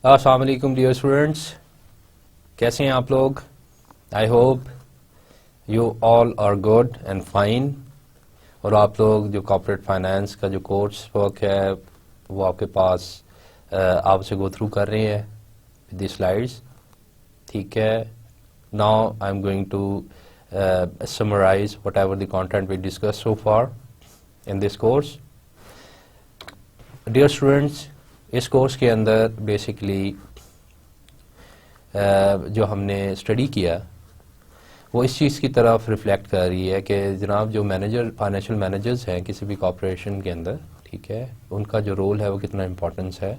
अस्सलाम वालेकुम dear students, कैसे हैं आप लोग। I hope you all are good and fine. और आप लोग जो कॉर्पोरेट फाइनेंस का जो कोर्स वर्क है वो आपके पास आप उसे गो थ्रू कर रहे हैं विद दी स्लाइड्स। ठीक है, now I am going to summarise whatever the content we discuss so far in this course. Dear students, इस कोर्स के अंदर बेसिकली जो हमने स्टडी किया वो इस चीज़ की तरफ रिफ्लेक्ट कर रही है कि जनाब जो फाइनेंशियल मैनेजर्स हैं किसी भी कॉर्पोरेशन के अंदर, ठीक है, उनका जो रोल है वो कितना इम्पोर्टेंस है।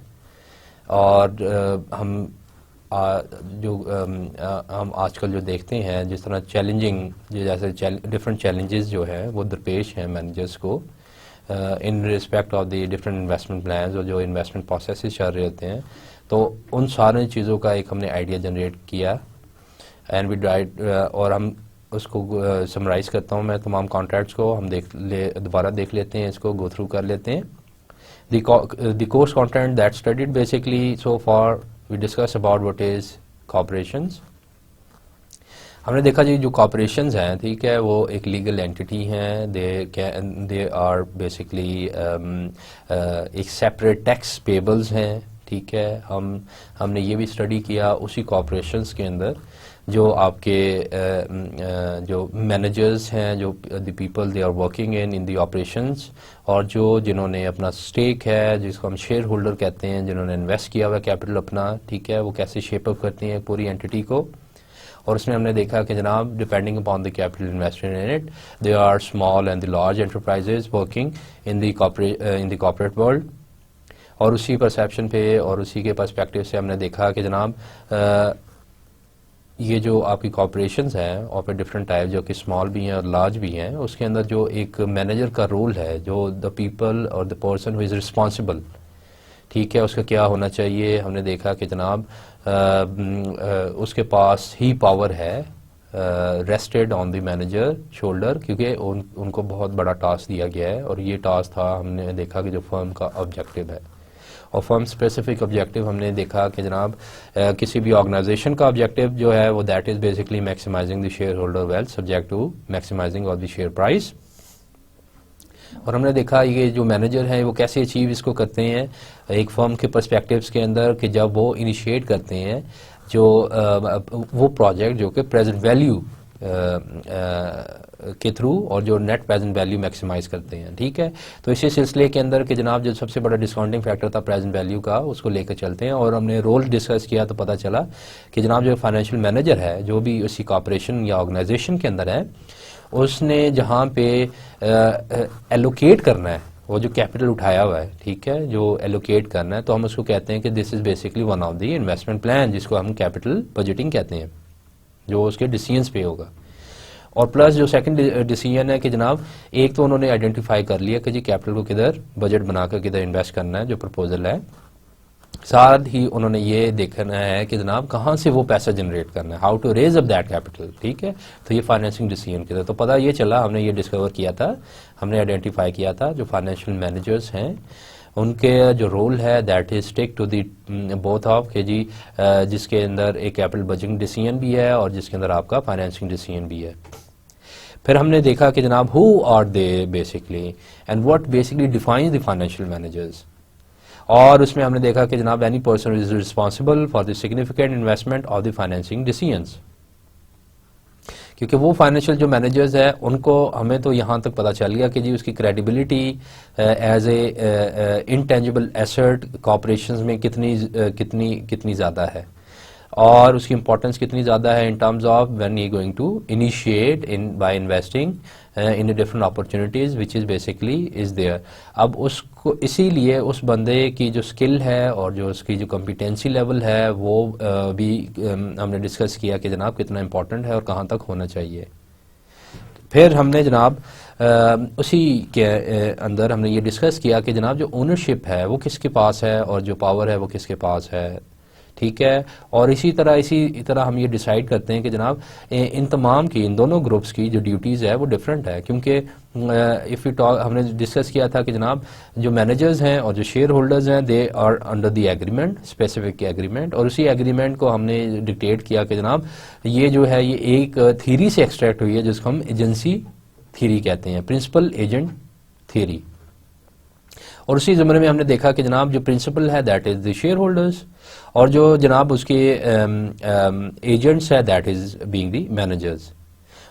और हम आजकल जो देखते हैं जिस तरह चैलेंजिंग जैसे डिफरेंट चैलेंजेस जो है वो दरपेश हैं मैनेजर्स को in respect of the different investment plans और जो इन्वेस्टमेंट प्रोसेसेस चल रहे होते हैं, तो उन सारी चीज़ों का एक हमने आइडिया जनरेट किया एंड वी डाइड और हम उसको समराइज़ करता हूँ मैं तमाम कॉन्ट्रैक्ट्स को हम दोबारा देख लेते हैं, इसको गो थ्रू कर लेते हैं। The course content that studied basically so far we discuss about what is corporations. हमने देखा जी जो कॉर्पोरेशंस हैं, ठीक है, वो एक लीगल एंटिटी हैं। दे आर बेसिकली एक सेपरेट टैक्स पेबल्स हैं, ठीक है। हमने ये भी स्टडी किया उसी कॉर्पोरेशंस के अंदर जो आपके जो मैनेजर्स हैं, जो the people they are working in the operations, और जिन्होंने अपना स्टेक है जिसको हम शेयर होल्डर कहते हैं, जिन्होंने इन्वेस्ट किया हुआ कैपिटल अपना, ठीक है, वो कैसे शेप अप करती हैं पूरी एंटिटी को। और उसमें हमने देखा कि जनाब depending upon the capital invested in it they are small and the large enterprises working in the corporate world. और उसी परसेप्शन पे और उसी के पर्सपेक्टिव से हमने देखा कि जनाब ये जो आपकी कॉर्पोरेशंस हैं और फिर डिफरेंट टाइप जो कि स्मॉल भी हैं और लार्ज भी हैं, उसके अंदर जो एक मैनेजर का रोल है, जो द पीपल और the person who is responsible, ठीक है, उसका क्या होना चाहिए। हमने देखा कि जनाब उसके पास ही पावर है rested on the manager shoulder, क्योंकि उनको बहुत बड़ा टास्क दिया गया है और ये टास्क था हमने देखा कि जो फर्म का ऑब्जेक्टिव है। और फर्म स्पेसिफिक ऑब्जेक्टिव हमने देखा कि जनाब किसी भी ऑर्गेनाइजेशन का ऑब्जेक्टिव जो है वो that is basically maximising the share holder wealth subject to maximising of the share price. और हमने देखा ये जो मैनेजर हैं वो कैसे अचीव इसको करते हैं एक फर्म के पर्सपेक्टिव्स के अंदर, कि जब वो इनिशिएट करते हैं जो वो प्रोजेक्ट जो कि प्रेजेंट वैल्यू के थ्रू और जो नेट प्रेजेंट वैल्यू मैक्सिमाइज करते हैं, ठीक है। तो इसी सिलसिले के अंदर कि जनाब जो सबसे बड़ा डिस्काउंटिंग फैक्टर था प्रेजेंट वैल्यू का, उसको लेकर चलते हैं। और हमने रोल डिस्कस किया तो पता चला कि जनाब जो फाइनेंशियल मैनेजर है जो भी उसी कॉर्पोरेशन या ऑर्गेनाइजेशन के अंदर है, उसने जहाँ पे एलोकेट करना है वो जो कैपिटल उठाया हुआ है, ठीक है, जो एलोकेट करना है, तो हम उसको कहते हैं कि this is basically one of the investment plan, जिसको हम कैपिटल बजटिंग कहते हैं, जो उसके डिसीजंस पे होगा। और प्लस जो सेकंड डिसीजन है कि जनाब एक तो उन्होंने आइडेंटिफाई कर लिया कि जी कैपिटल को किधर बजट बनाकर किधर इन्वेस्ट करना है, जो प्रपोजल है। साथ ही उन्होंने ये देखना है कि जनाब कहाँ से वो पैसा जनरेट करना है, how to raise up that capital, ठीक है। तो ये फाइनेंसिंग डिसीजन के था, तो पता ये चला, हमने ये डिस्कवर किया था, हमने आइडेंटिफाई किया था जो फाइनेंशियल मैनेजर्स हैं उनके जो रोल है that is stick to the both of के जी जिसके अंदर एक कैपिटल बजटिंग डिसीजन भी है और जिसके अंदर आपका फाइनेंसिंग डिसीजन भी है। फिर हमने देखा कि जनाब who are they basically and what basically defines the financial managers. और उसमें हमने देखा कि जनाब any person is responsible for the significant investment of the financing decisions, क्योंकि वो फाइनेंशियल जो मैनेजर्स है उनको हमें तो यहाँ तक पता चल गया कि जी उसकी credibility as a intangible asset corporations में कितनी ज़्यादा है और उसकी इंपॉर्टेंस कितनी ज़्यादा है in terms of when he going to initiate in by investing in different opportunities which is basically is there. अब उसको इसीलिए उस बंदे की जो स्किल है और जो उसकी जो कॉम्पिटेंसी लेवल है वो भी हमने डिस्कस किया कि जनाब कितना इम्पोर्टेंट है और कहाँ तक होना चाहिए। फिर हमने जनाब उसी के अंदर हमने ये डिस्कस किया कि जनाब जो ओनरशिप है वो किसके पास है और जो पावर है वो किसके पास है, ठीक है। और इसी तरह हम ये डिसाइड करते हैं कि जनाब इन तमाम की, इन दोनों ग्रुप्स की जो ड्यूटीज़ है वो डिफरेंट है, क्योंकि इफ़ यू टॉक, हमने डिस्कस किया था कि जनाब जो मैनेजर्स हैं और जो शेयर होल्डर्स हैं they are under the agreement, specific agreement, और उसी एग्रीमेंट को हमने डिक्टेट किया कि जनाब ये जो है ये एक थीरी से एक्सट्रैक्ट हुई है जिसको हम एजेंसी थीरी कहते हैं, प्रिंसिपल एजेंट थीरी। और उसी ज़मरे में हमने देखा कि जनाब जो प्रिंसिपल है that is the share holders, और जो जनाब उसके एजेंट्स है that is being the managers.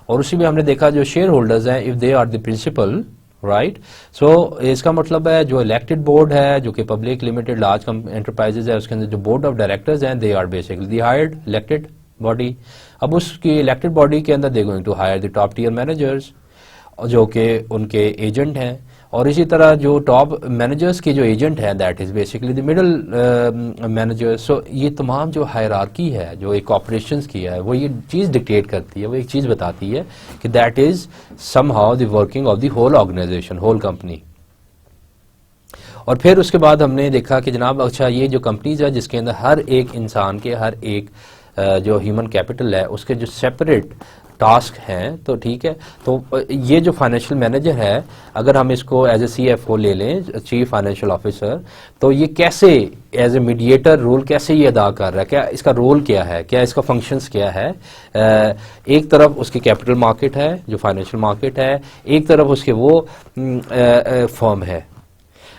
और उसी में हमने देखा जो शेयर होल्डर्स हैं if they are the principal, right, so इसका मतलब है जो इलेक्टेड बोर्ड है, जो कि पब्लिक लिमिटेड लार्ज एंटरप्राइजेज है, उसके अंदर जो बोर्ड ऑफ डायरेक्टर्स हैं they are basically the hired elected body. अब उसकी इलेक्टेड बॉडी के अंदर they going to hire the top tier managers जो कि उनके एजेंट हैं। और इसी तरह जो टॉप मैनेजर्स के जो एजेंट हैं that is basically the middle managers. So ये तमाम जो हायरार्की है जो एक ऑपरेशंस की है वो ये चीज़ डिक्टेट करती है, वो एक चीज़ बताती है कि that is somehow the working of the whole organisation, whole company. और फिर उसके बाद हमने देखा कि जनाब अच्छा ये जो कंपनीज है जिसके अंदर हर एक इंसान के, हर एक जो ह्यूमन कैपिटल है उसके जो सेपरेट टास्क हैं, तो ठीक है, तो ये जो फाइनेंशियल मैनेजर है अगर हम इसको एज ए CFO ले लें, चीफ फाइनेंशियल ऑफिसर, तो ये कैसे एज ए मीडिएटर रोल कैसे ये अदा कर रहा है, क्या इसका रोल क्या है, क्या इसका फंक्शंस क्या है। एक तरफ उसकी कैपिटल मार्केट है जो फाइनेंशियल मार्केट है, एक तरफ उसके वो फर्म है।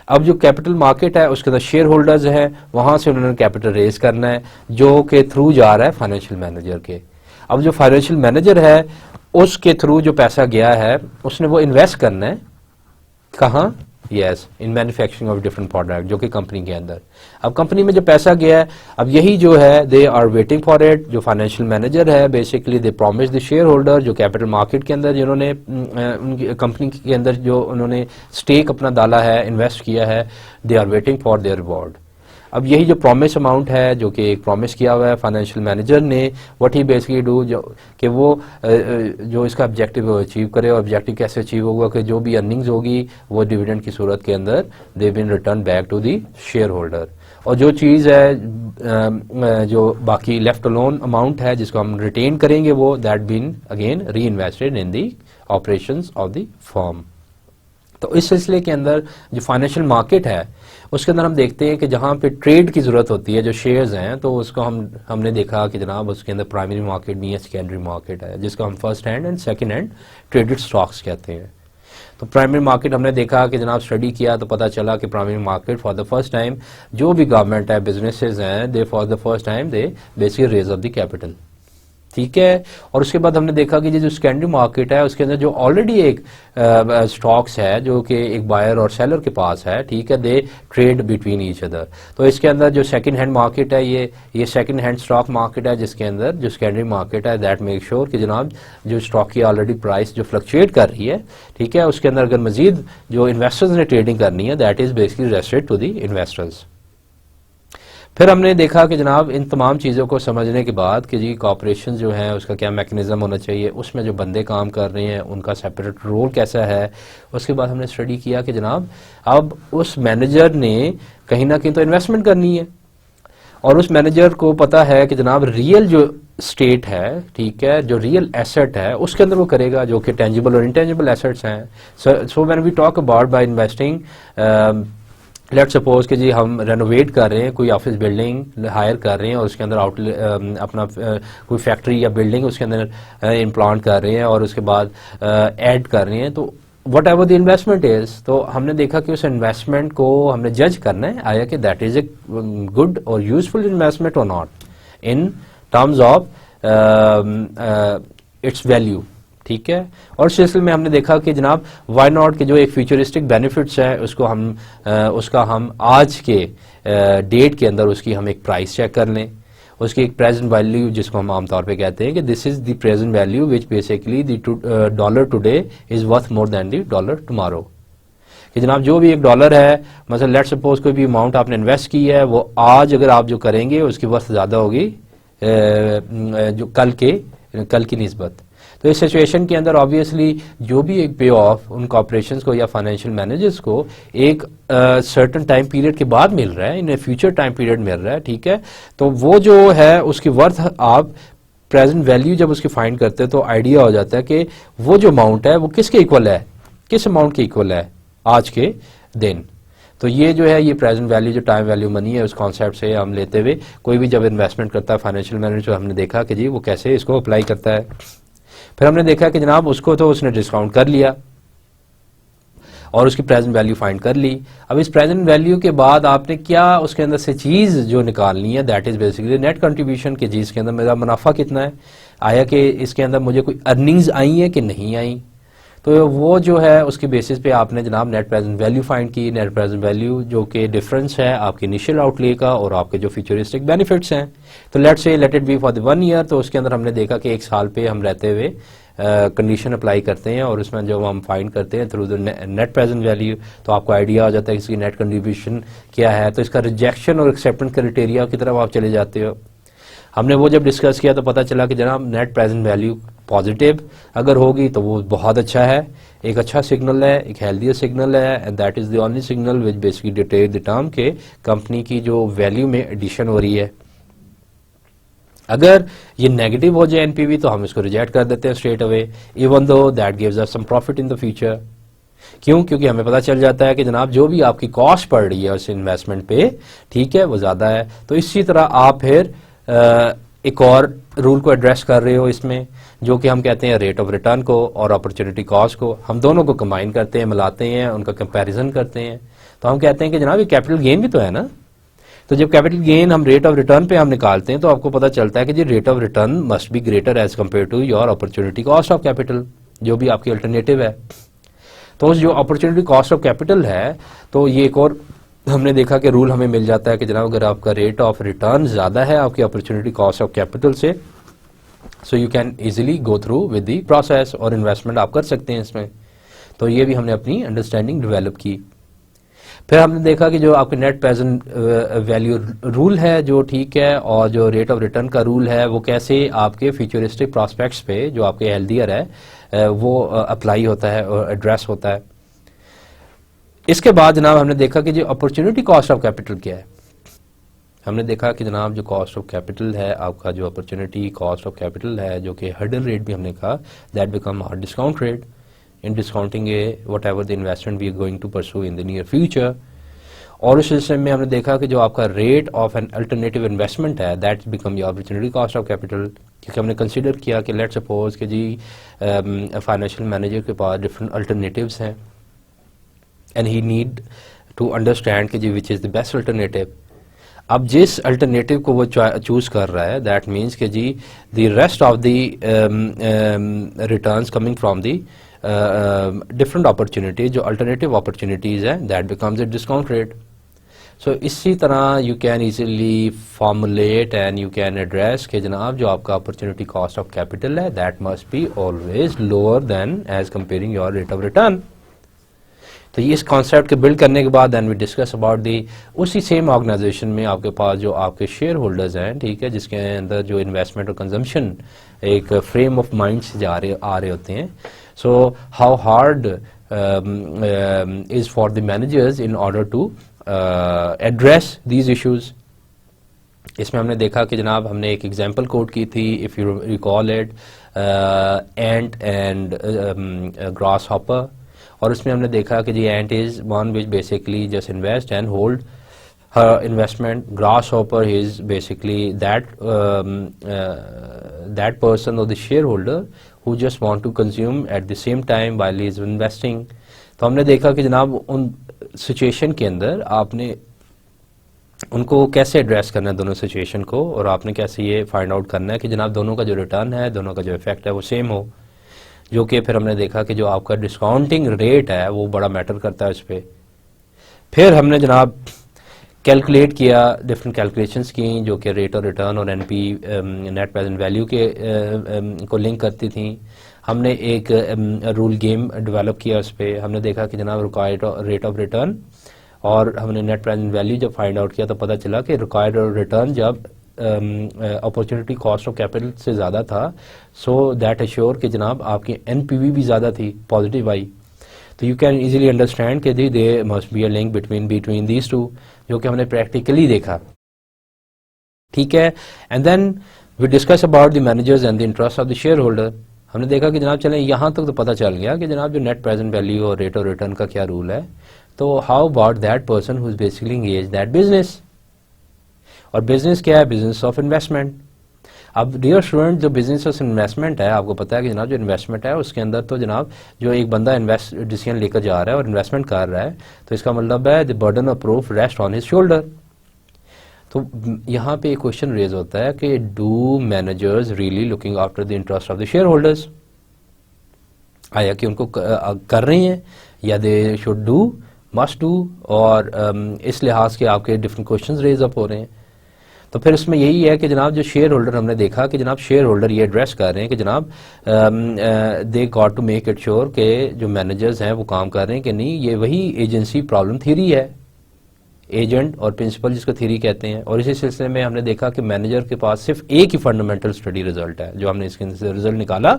अब जो कैपिटल मार्केट है उसके अंदर शेयर होल्डर्स हैं, वहां से उन्होंने कैपिटल रेज करना है जो के थ्रू जा रहा है फाइनेंशियल मैनेजर के। अब जो फाइनेंशियल मैनेजर है उसके थ्रू जो पैसा गया है उसने वो इन्वेस्ट करना है कहाँ, yes, in manufacturing of different product जो कि कंपनी के अंदर। अब कंपनी में जो पैसा गया है अब यही जो है they are waiting for it, जो फाइनेंशियल मैनेजर है basically they promise the share holder जो कैपिटल मार्केट के अंदर जिन्होंने उनकी कंपनी के अंदर जो उन्होंने स्टेक अपना डाला है, इन्वेस्ट किया है, they are waiting for their reward. अब यही जो प्रॉमिस अमाउंट है जो कि एक प्रॉमिस किया हुआ है फाइनेंशियल मैनेजर ने, व्हाट ही बेसिकली डू जो कि वो जो इसका ऑब्जेक्टिव है वो अचीव करे। और ऑब्जेक्टिव कैसे अचीव होगा कि जो भी अर्निंग्स होगी वो डिविडेंड की सूरत के अंदर they been return back to the share holder. और जो चीज़ है जो बाकी लेफ्ट अलोन अमाउंट है जिसको हम रिटेन करेंगे वो दैट बीन अगेन री invested in the operations of the firm. तो इस सिलसिले के अंदर जो फाइनेंशियल मार्केट है उसके अंदर हम देखते हैं कि जहाँ पे ट्रेड की ज़रूरत होती है जो शेयर्स हैं तो उसको हमने देखा कि जनाब उसके अंदर प्राइमरी मार्केट भी है, सेकेंडरी मार्केट है जिसको हम first hand and second hand traded stocks कहते हैं। तो प्राइमरी मार्केट हमने देखा कि जनाब स्टडी किया तो पता चला कि primary market for the first time जो भी गवर्नमेंट है, बिजनेसेस हैं, they for the first time they basically raise up the capital, ठीक है। और उसके बाद हमने देखा कि जो सेकेंडरी मार्केट है उसके अंदर जो ऑलरेडी एक स्टॉक्स है जो कि एक बायर और सेलर के पास है, ठीक है, दे ट्रेड बिटवीन ईच अदर। तो इसके अंदर जो सेकंड हैंड मार्केट है ये सेकंड हैंड स्टॉक मार्केट है जिसके अंदर जो सेकेंडरी मार्केट है दैट मेक श्योर कि जनाब जो स्टॉक की ऑलरेडी प्राइस जो फ्लक्चुएट कर रही है, ठीक है, उसके अंदर अगर मजीद जो इन्वेस्टर्स ने ट्रेडिंग करनी है that is basically restricted to the investors. फिर हमने देखा कि जनाब इन तमाम चीज़ों को समझने के बाद कि जी कॉपरेशन जो है उसका क्या मैकेनिज्म होना चाहिए, उसमें जो बंदे काम कर रहे हैं उनका सेपरेट रोल कैसा है, उसके बाद हमने स्टडी किया कि जनाब अब उस मैनेजर ने कहीं ना कहीं तो इन्वेस्टमेंट करनी है और उस मैनेजर को पता है कि जनाब रियल जो स्टेट है, ठीक है, जो रियल एसेट है उसके अंदर वो करेगा जो कि टेंजिबल और इंटेंजिबल एसेट्स हैं। So when we talk about by investing, let suppose कि जी हम रेनोवेट कर रहे हैं, कोई ऑफिस बिल्डिंग हायर कर रहे हैं और उसके अंदर अपना कोई फैक्ट्री या बिल्डिंग उसके अंदर इम्प्लांट कर रहे हैं और उसके बाद ऐड कर रहे हैं, तो what ever the investment is, तो हमने देखा कि उस इन्वेस्टमेंट को हमने जज करना है आया कि दैट इज ए गुड और यूजफुल इन्वेस्टमेंट और not in terms of its value, ठीक है। और इस सिलसिले में हमने देखा कि जनाब वाई नॉट के जो एक फ्यूचरिस्टिक बेनिफिट्स है उसका हम आज के डेट के अंदर उसकी हम एक प्राइस चेक कर लें, उसकी एक प्रेजेंट वैल्यू जिसको हम आमतौर पे कहते हैं कि this is the present value which basically the dollar today is worth more than the dollar tomorrow. कि जनाब जो भी एक डॉलर है, मतलब लेट सपोज कोई भी अमाउंट आपने इन्वेस्ट की है वो आज अगर आप जो करेंगे उसकी वर्थ ज़्यादा होगी जो कल की निस्बत। तो इस सिचुएशन के अंदर ऑब्वियसली जो भी एक पे ऑफ उन कॉर्पोरेशंस को या फाइनेंशियल मैनेजर्स को एक सर्टेन टाइम पीरियड के बाद मिल रहा है, इन फ्यूचर टाइम पीरियड मिल रहा है, ठीक है, तो वो जो है उसकी वर्थ आप प्रेजेंट वैल्यू जब उसकी फाइंड करते हैं तो आइडिया हो जाता है कि वो जो अमाउंट है वो किसके इक्वल है, किस अमाउंट के इक्वल है आज के दिन। तो ये जो है ये प्रेजेंट वैल्यू जो टाइम वैल्यू मनी है उस कॉन्सेप्ट से हम लेते हुए कोई भी जब इन्वेस्टमेंट करता है फाइनेंशियल मैनेजर, तो हमने देखा कि जी वो कैसे इसको अप्लाई करता है। फिर हमने देखा कि जनाब उसको तो उसने डिस्काउंट कर लिया और उसकी प्रेजेंट वैल्यू फाइंड कर ली। अब इस प्रेजेंट वैल्यू के बाद आपने क्या उसके अंदर से चीज़ जो निकालनी है, that is basically net contribution की चीज़ के अंदर मेरा मुनाफा कितना है, आया कि इसके अंदर मुझे कोई अर्निंग्स आई है कि नहीं आई। तो वो जो है उसके बेसिस पे आपने जनाब नेट प्रेजेंट वैल्यू फाइंड की। नेट प्रेजेंट वैल्यू जो कि डिफरेंस है आपके इनिशियल आउटले का और आपके जो फ्यूचरिस्टिक बेनिफिट्स हैं। तो let it be for the 1 year, तो उसके अंदर हमने देखा कि 1 साल पे हम रहते हुए कंडीशन अप्लाई करते हैं और उसमें जब हम फाइंड करते हैं through the net present value तो आपको आइडिया हो जाता है कि इसकी नेट कंट्रीब्यूशन क्या है। तो इसका रिजेक्शन और एक्सेप्टेंस क्राइटेरिया की तरफ आप चले जाते हो। हमने वो जब डिस्कस किया तो पता चला कि जनाब नेट प्रेजेंट वैल्यू पॉजिटिव अगर होगी तो वो बहुत अच्छा है, एक अच्छा सिग्नल है, एक हेल्दियर सिग्नल है, and that is the only signal which basically detail the term के कंपनी की जो वैल्यू में एडिशन हो रही है। अगर ये नेगेटिव हो जाए एनपीवी तो हम इसको रिजेक्ट कर देते हैं straight away, even though that gives us some profit in the future. क्यों? क्योंकि हमें पता चल जाता है कि जनाब जो भी आपकी कॉस्ट पड़ रही है उस इन्वेस्टमेंट पे, ठीक है, वो ज्यादा है। तो इसी तरह आप फिर एक और रूल को एड्रेस कर रहे हो इसमें, जो कि हम कहते हैं रेट ऑफ रिटर्न को और अपॉर्चुनिटी कॉस्ट को, हम दोनों को कंबाइन करते हैं, मिलाते हैं, उनका कंपैरिजन करते हैं। तो हम कहते हैं कि जनाब ये कैपिटल गेन भी तो है ना। तो जब कैपिटल गेन हम रेट ऑफ रिटर्न पे हम निकालते हैं तो आपको पता चलता है कि जी rate of return must be greater as compare to your opportunity cost of capital, जो भी आपकी अल्टरनेटिव है। तो उस जो अपॉर्चुनिटी कॉस्ट ऑफ कैपिटल है, तो ये एक और हमने देखा कि रूल हमें मिल जाता है कि जनाब अगर आपका रेट ऑफ रिटर्न ज्यादा है आपकी अपॉर्चुनिटी कॉस्ट ऑफ कैपिटल से, so you can easily go through with the process और इन्वेस्टमेंट आप कर सकते हैं इसमें। तो ये भी हमने अपनी अंडरस्टैंडिंग डेवलप की। फिर हमने देखा कि जो आपके नेट प्रेजेंट वैल्यू रूल है जो ठीक है, और जो रेट ऑफ रिटर्न का रूल है वो कैसे आपके फ्यूचरिस्टिक प्रोस्पेक्ट्स पे जो आपके हेल्दियर है वो अप्लाई होता है और एड्रेस होता है। इसके बाद जनाब हमने देखा कि जो अपॉर्चुनिटी कॉस्ट ऑफ कैपिटल क्या है। हमने देखा कि जनाब जो कॉस्ट ऑफ कैपिटल है आपका, जो अपॉर्चुनिटी कॉस्ट ऑफ कैपिटल है, जो कि हर्डल रेट भी हमने कहा, that become our discount rate in discounting whatever the investment we are going to pursue in the near future। और उस सिलसिले में हमने देखा कि जो आपका rate of an alternative investment है that become your opportunity cost of capital, क्योंकि हमने कंसीडर किया कि लेट्स सपोज कि जी फाइनेंशियल मैनेजर के पास डिफरेंट अल्टरनेटिव्स हैं and he need to understand कि जी which is the best alternative. अब जिस अल्टरनेटिव को वो चूज कर रहा है दैट मीन्स कि जी the rest of the returns coming from the different opportunities, जो अल्टरनेटिव अपॉर्चुनिटीज है, that becomes a discount rate. So इसी तरह you can easily formulate and you can address कि जनाब जो आपका अपॉर्चुनिटी कॉस्ट ऑफ कैपिटल है that must be always lower than as comparing your rate of return. तो ये इस कॉन्सेप्ट के बिल्ड करने के बाद देन वी डिस्कस अबाउट दी उसी सेम ऑर्गेनाइजेशन में आपके पास जो आपके शेयर होल्डर्स हैं, ठीक है, जिसके अंदर जो इन्वेस्टमेंट और कंजम्पशन एक फ्रेम ऑफ माइंड से आ रहे होते हैं। So how hard is for the managers in order to address these issues। इसमें हमने देखा कि जनाब हमने एक एग्जांपल कोट की थी, if you recall it, ant and grass hopper. और उसमें हमने देखा कि जी ant is one which basically just invest and hold her investment, grasshopper is basically that that person or the shareholder who just want to consume at the same time while he is investing। तो हमने देखा कि जनाब उन situation के अंदर आपने उनको कैसे एड्रेस करना है दोनों सिचुएशन को, और आपने कैसे ये फाइंड आउट करना है कि जनाब दोनों का जो रिटर्न है, दोनों का जो इफेक्ट है वो सेम हो, जो कि फिर हमने देखा कि जो आपका डिस्काउंटिंग रेट है वो बड़ा मैटर करता है उस पर। फिर हमने जनाब कैलकुलेट किया, डिफरेंट कैलकुलेशंस की जो कि रेट और रिटर्न और एनपी नेट प्रेजेंट वैल्यू के को लिंक करती थी। हमने एक रूल गेम डेवलप किया उस पर। हमने देखा कि जनाब रिक्वायर्ड रेट ऑफ रिटर्न और हमने नेट प्रेजेंट वैल्यू जब फाइंड आउट किया तो पता चला कि रिक्वायर्ड रिटर्न जब अपॉर्चुनिटी कॉस्ट ऑफ कैपिटल से ज़्यादा था, सो दैट एश्योर कि जनाब आपकी एनपीवी भी ज़्यादा थी, पॉजिटिव आई। तो यू कैन इजीली अंडरस्टैंड कि the there must be a link between these two, जो कि हमने प्रैक्टिकली देखा, ठीक है। And then we discuss about the managers and the interest of the share holder. हमने देखा कि जनाब चलें यहाँ तक तो पता चल गया कि जनाब जो नेट प्रेजेंट वैल्यू और रेट ऑफ रिटर्न का क्या रूल है। तो how about that person who is basically engage that business, और बिजनेस क्या है, बिजनेस ऑफ इन्वेस्टमेंट। अब डियर स्टूडेंट, जो बिजनेस ऑफ इन्वेस्टमेंट है, आपको पता है कि जनाब जो इन्वेस्टमेंट है उसके अंदर तो जनाब जो एक बंदा इन्वेस्ट डिसीजन लेकर जा रहा है और इन्वेस्टमेंट कर रहा है, तो इसका मतलब है the burden of proof rest on his shoulder. तो यहाँ पे एक क्वेश्चन रेज होता है कि do managers really looking after the interest of the share holders, आया कि उनको कर रहे हैं, या they should do, must do, और इस लिहाज के आपके डिफरेंट क्वेश्चंस रेज अप हो रहे हैं। तो फिर इसमें यही है कि जनाब जो शेयर होल्डर, हमने देखा कि जनाब शेयर होल्डर ये एड्रेस कर रहे हैं कि जनाब they got to make it sure कि जो मैनेजर्स हैं वो काम कर रहे हैं कि नहीं। ये वही एजेंसी प्रॉब्लम थ्योरी है, एजेंट और प्रिंसिपल जिसको थ्योरी कहते हैं। और इसी सिलसिले में हमने देखा कि मैनेजर के पास सिर्फ एक ही फंडामेंटल स्टडी रिजल्ट है, जो हमने इसके रिजल्ट निकाला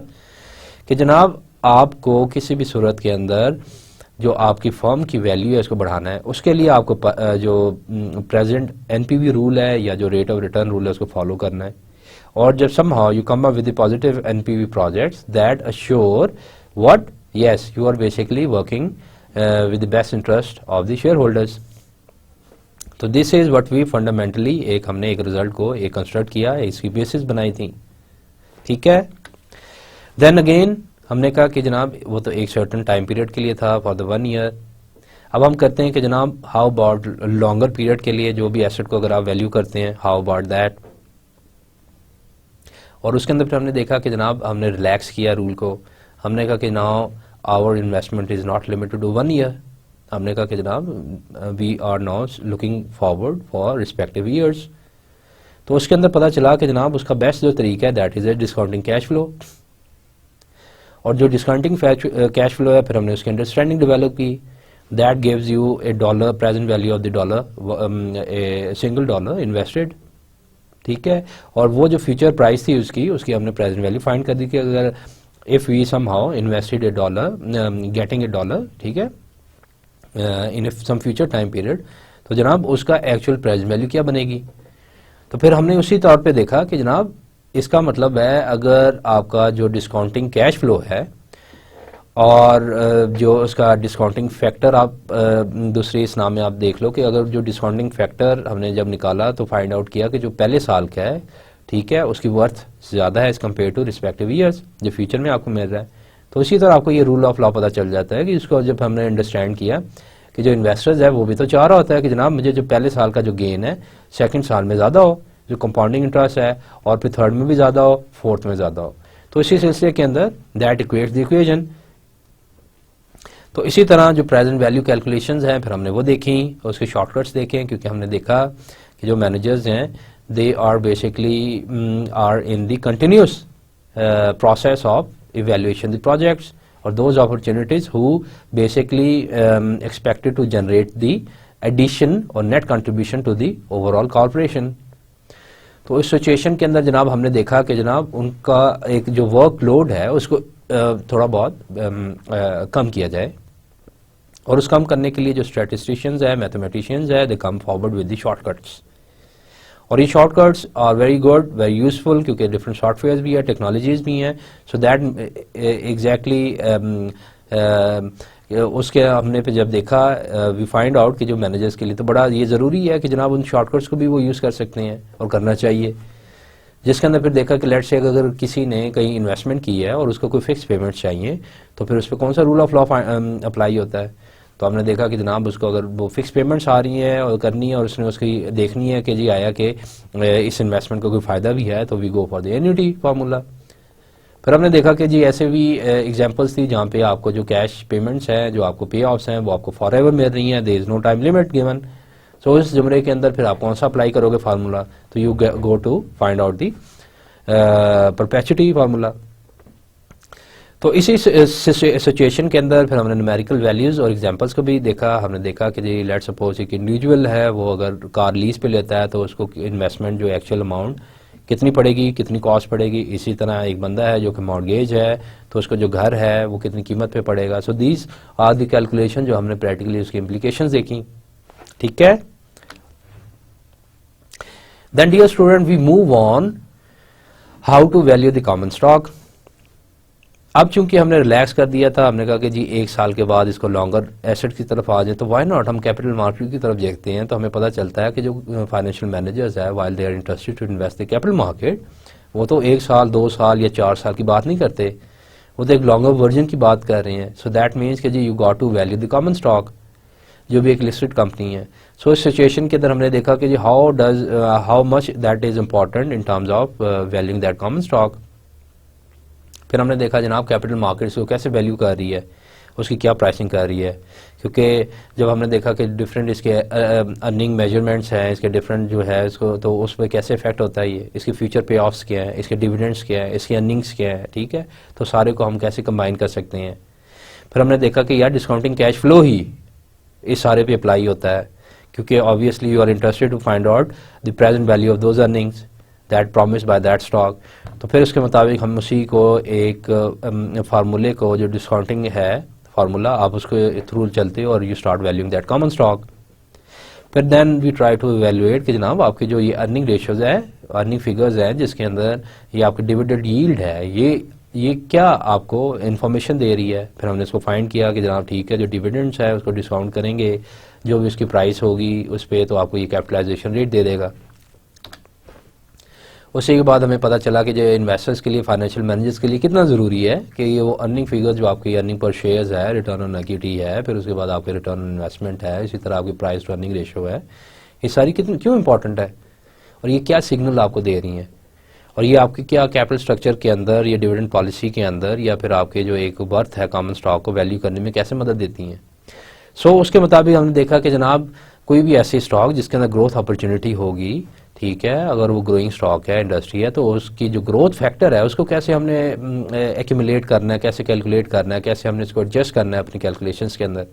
कि जनाब आपको किसी भी सूरत के अंदर जो आपकी फर्म की वैल्यू है उसको बढ़ाना है, उसके लिए आपको जो प्रेजेंट एनपीवी रूल है या जो रेट ऑफ रिटर्न रूल है उसको फॉलो करना है। और जब somehow you come up with the positive NPV projects that assure what, yes you are basically working with the best interest of the share holders. तो this is what we fundamentally हमने एक result को एक construct किया, इसकी basis बनाई थी, ठीक है। देन अगेन हमने कहा कि जनाब वो तो एक सर्टन टाइम पीरियड के लिए था, फॉर द 1 ईयर। अब हम करते हैं कि जनाब हाउ अबाउट लॉन्गर पीरियड के लिए, जो भी एसेट को अगर आप वैल्यू करते हैं, हाउ अबाउट दैट। और उसके अंदर फिर हमने देखा कि जनाब हमने रिलैक्स किया रूल को, हमने कहा कि now our investment is not limited to 1 year. हमने कहा कि जनाब we are now looking forward for respective years. तो उसके अंदर पता चला कि जनाब उसका बेस्ट जो तरीका है that is A discounting cash flow. और जो डिस्काउंटिंग कैश फ्लो है फिर हमने उसकी अंडरस्टैंडिंग डेवलप की, that gives U A dollar present value of the dollar, a single dollar invested, ठीक है। और वो जो फ्यूचर प्राइस थी उसकी हमने प्रेजेंट वैल्यू फाइंड कर दी कि अगर if we somehow invested a dollar, getting a dollar, ठीक है, in some future time period, तो जनाब उसका एक्चुअल प्रेजेंट वैल्यू क्या बनेगी। तो फिर हमने उसी तौर पे देखा कि जनाब इसका मतलब है अगर आपका जो डिस्काउंटिंग कैश फ्लो है और जो उसका डिस्काउंटिंग फैक्टर आप दूसरे इस नाम में आप देख लो कि अगर जो डिस्काउंटिंग फैक्टर हमने जब निकाला तो फाइंड आउट किया कि जो पहले साल का है, ठीक है, उसकी वर्थ ज़्यादा है as compare to respective years जो फ्यूचर में आपको मिल रहा है। तो इसी तरह आपको ये रूल ऑफ लॉ पता चल जाता है कि इसको जब हमने अंडरस्टैंड किया कि जो इन्वेस्टर्स है वो भी तो चाह रहा होता है कि जनाब मुझे जो पहले साल का जो गेन है सेकंड साल में ज़्यादा हो, जो कंपाउंडिंग इंटरेस्ट है, और फिर थर्ड में भी ज़्यादा हो, फोर्थ में ज़्यादा हो। तो इसी सिलसिले के अंदर दैट इक्वेट्स द इक्वेशन। तो इसी तरह जो प्रेजेंट वैल्यू कैलकुलेशंस हैं फिर हमने वो देखी और उसके शॉर्टकट्स देखे, क्योंकि हमने देखा कि जो मैनेजर्स हैं they are basically are in the continuous process of evaluation the projects और those opportunities who basically expected to generate the addition और net contribution to the overall corporation. तो इस सिचुएशन के अंदर जनाब हमने देखा कि जनाब उनका एक जो वर्कलोड है उसको थोड़ा बहुत कम किया जाए, और उस कम करने के लिए जो स्टैटिस्टिशियंस है, मैथमेटिशियंस है, they come forward with the shortcuts. और ये shortcuts are very good, very useful, क्योंकि डिफरेंट सॉफ्टवेयर भी है, टेक्नोलॉजीज भी हैं। सो दैट एग्जैक्टली उसके हमने पे जब देखा वी फाइंड आउट कि जो मैनेजर्स के लिए तो बड़ा ये ज़रूरी है कि जनाब उन शॉर्टकट्स को भी वो यूज़ कर सकते हैं और करना चाहिए। जिसके अंदर फिर देखा कि लेट्स से अगर किसी ने कहीं इन्वेस्टमेंट की है और उसको कोई फिक्स पेमेंट चाहिए तो फिर उस पर कौन सा रूल ऑफ लॉ अप्लाई होता है। तो हमने देखा कि जनाब उसको अगर वो फिक्स पेमेंट्स आ रही हैं और करनी है और उसने उसकी देखनी है कि जी आया कि इस इन्वेस्टमेंट को कोई फ़ायदा भी है, तो we go for the annuity formula. फिर हमने देखा कि जी ऐसे भी एग्जांपल्स थी जहाँ पे आपको जो कैश पेमेंट्स हैं, जो आपको पे ऑफ्स हैं, वो आपको फॉर एवर मिल रही हैं, there is no time limit given. So इस जुमरे के अंदर फिर आप कौन सा अप्लाई करोगे फार्मूला, तो you go to find out the perpetuity formula. तो इसी सिचुएशन के अंदर फिर हमने न्यूमेरिकल वैल्यूज़ और एग्जांपल्स को भी देखा। हमने देखा कि जी लेट सपोज एक इंडिविजुअल है, वो अगर कार लीज पे लेता है तो उसको इन्वेस्टमेंट जो एक्चुअल अमाउंट कितनी पड़ेगी, कितनी कॉस्ट पड़ेगी। इसी तरह एक बंदा है जो कि मॉर्गेज है, तो उसका जो घर है वो कितनी कीमत पे पड़ेगा। So these are the calculation जो हमने प्रैक्टिकली उसकी इम्प्लीकेशंस देखी, ठीक है। Then dear student we move on how to value the common stock. अब चूंकि हमने रिलैक्स कर दिया था, हमने कहा कि जी 1 साल के बाद इसको लॉन्गर एसेट की तरफ आ जाए, तो वाई नॉट हम कैपिटल मार्केट की तरफ देखते हैं। तो हमें पता चलता है कि जो फाइनेंशियल मैनेजर्स है while they are interested to invest the capital market, वो तो 1 साल 2 साल या 4 साल की बात नहीं करते, वो तो एक लॉन्गर वर्जन की बात कर रहे हैं। सो दैट मीन्स कि जी you got to value the common stock, जो भी एक लिस्टेड कंपनी है। सो इस सिचुएशन के अंदर हमने देखा कि जी how much that is important in terms of valuing that common stock. फिर हमने देखा जनाब कैपिटल मार्केट्स को कैसे वैल्यू कर रही है, उसकी क्या प्राइसिंग कर रही है, क्योंकि जब हमने देखा कि डिफरेंट इसके अर्निंग मेजरमेंट्स हैं, इसके डिफरेंट जो है इसको, तो उस पर कैसे इफेक्ट होता है ये, इसके फ्यूचर पे ऑफ्स क्या है, इसके डिविडेंड्स क्या है, इसकी अर्निंग्स क्या है, ठीक है। तो सारे को हम कैसे कंबाइन कर सकते हैं। फिर हमने देखा कि यार डिस्काउंटिंग कैश फ्लो ही इस सारे पे अप्लाई होता है, क्योंकि obviously you are interested to find out the present value of those earnings that promise by that stock. तो फिर उसके मुताबिक हम उसी को एक फार्मूले को, जो डिस्काउंटिंग है फार्मूला, आप उसके थ्रू चलते हो और you start valuing that common stock. फिर then we try to evaluate कि जनाब आपके जो ये अर्निंग रेशियोज है, अर्निंग फिगर्स हैं, जिसके अंदर ये आपकी डिविडेंड यील्ड है, ये क्या आपको इन्फॉर्मेशन दे रही है। फिर हमने इसको फाइंड किया कि जनाब ठीक है, जो डिविडेंड्स है उसको डिस्काउंट करेंगे, जो भी उसकी प्राइस होगी उस पर, तो आपको ये कैपिटलाइजेशन रेट दे देगा। उसी के बाद हमें पता चला कि जो इन्वेस्टर्स के लिए, फाइनेंशियल मैनेजर्स के लिए कितना ज़रूरी है कि ये वो अर्निंग फिगर्स जो आपकी अर्निंग पर शेयर्स है, रिटर्न ऑन इक्विटी है, फिर उसके बाद आपके रिटर्न ऑन इन्वेस्टमेंट है, इसी तरह आपकी प्राइस टू अर्निंग रेशियो है, ये सारी कितनी क्यों इंपॉर्टेंट है और ये क्या सिग्नल आपको दे रही हैं, और ये आपके क्या कैपिटल स्ट्रक्चर के अंदर या डिविडेंड पॉलिसी के अंदर या फिर आपके जो एक वर्थ है कॉमन स्टॉक को वैल्यू करने में कैसे मदद देती हैं। सो उसके मुताबिक हमने देखा कि जनाब कोई भी ऐसी स्टॉक जिसके अंदर ग्रोथ अपॉर्चुनिटी होगी, ठीक है, अगर वो ग्रोइंग स्टॉक है, इंडस्ट्री है, तो उसकी जो ग्रोथ फैक्टर है उसको कैसे हमने एक्यूमुलेट करना है, कैसे कैलकुलेट करना है, कैसे हमने इसको एडजस्ट करना है अपनी कैलकुलेशंस के अंदर।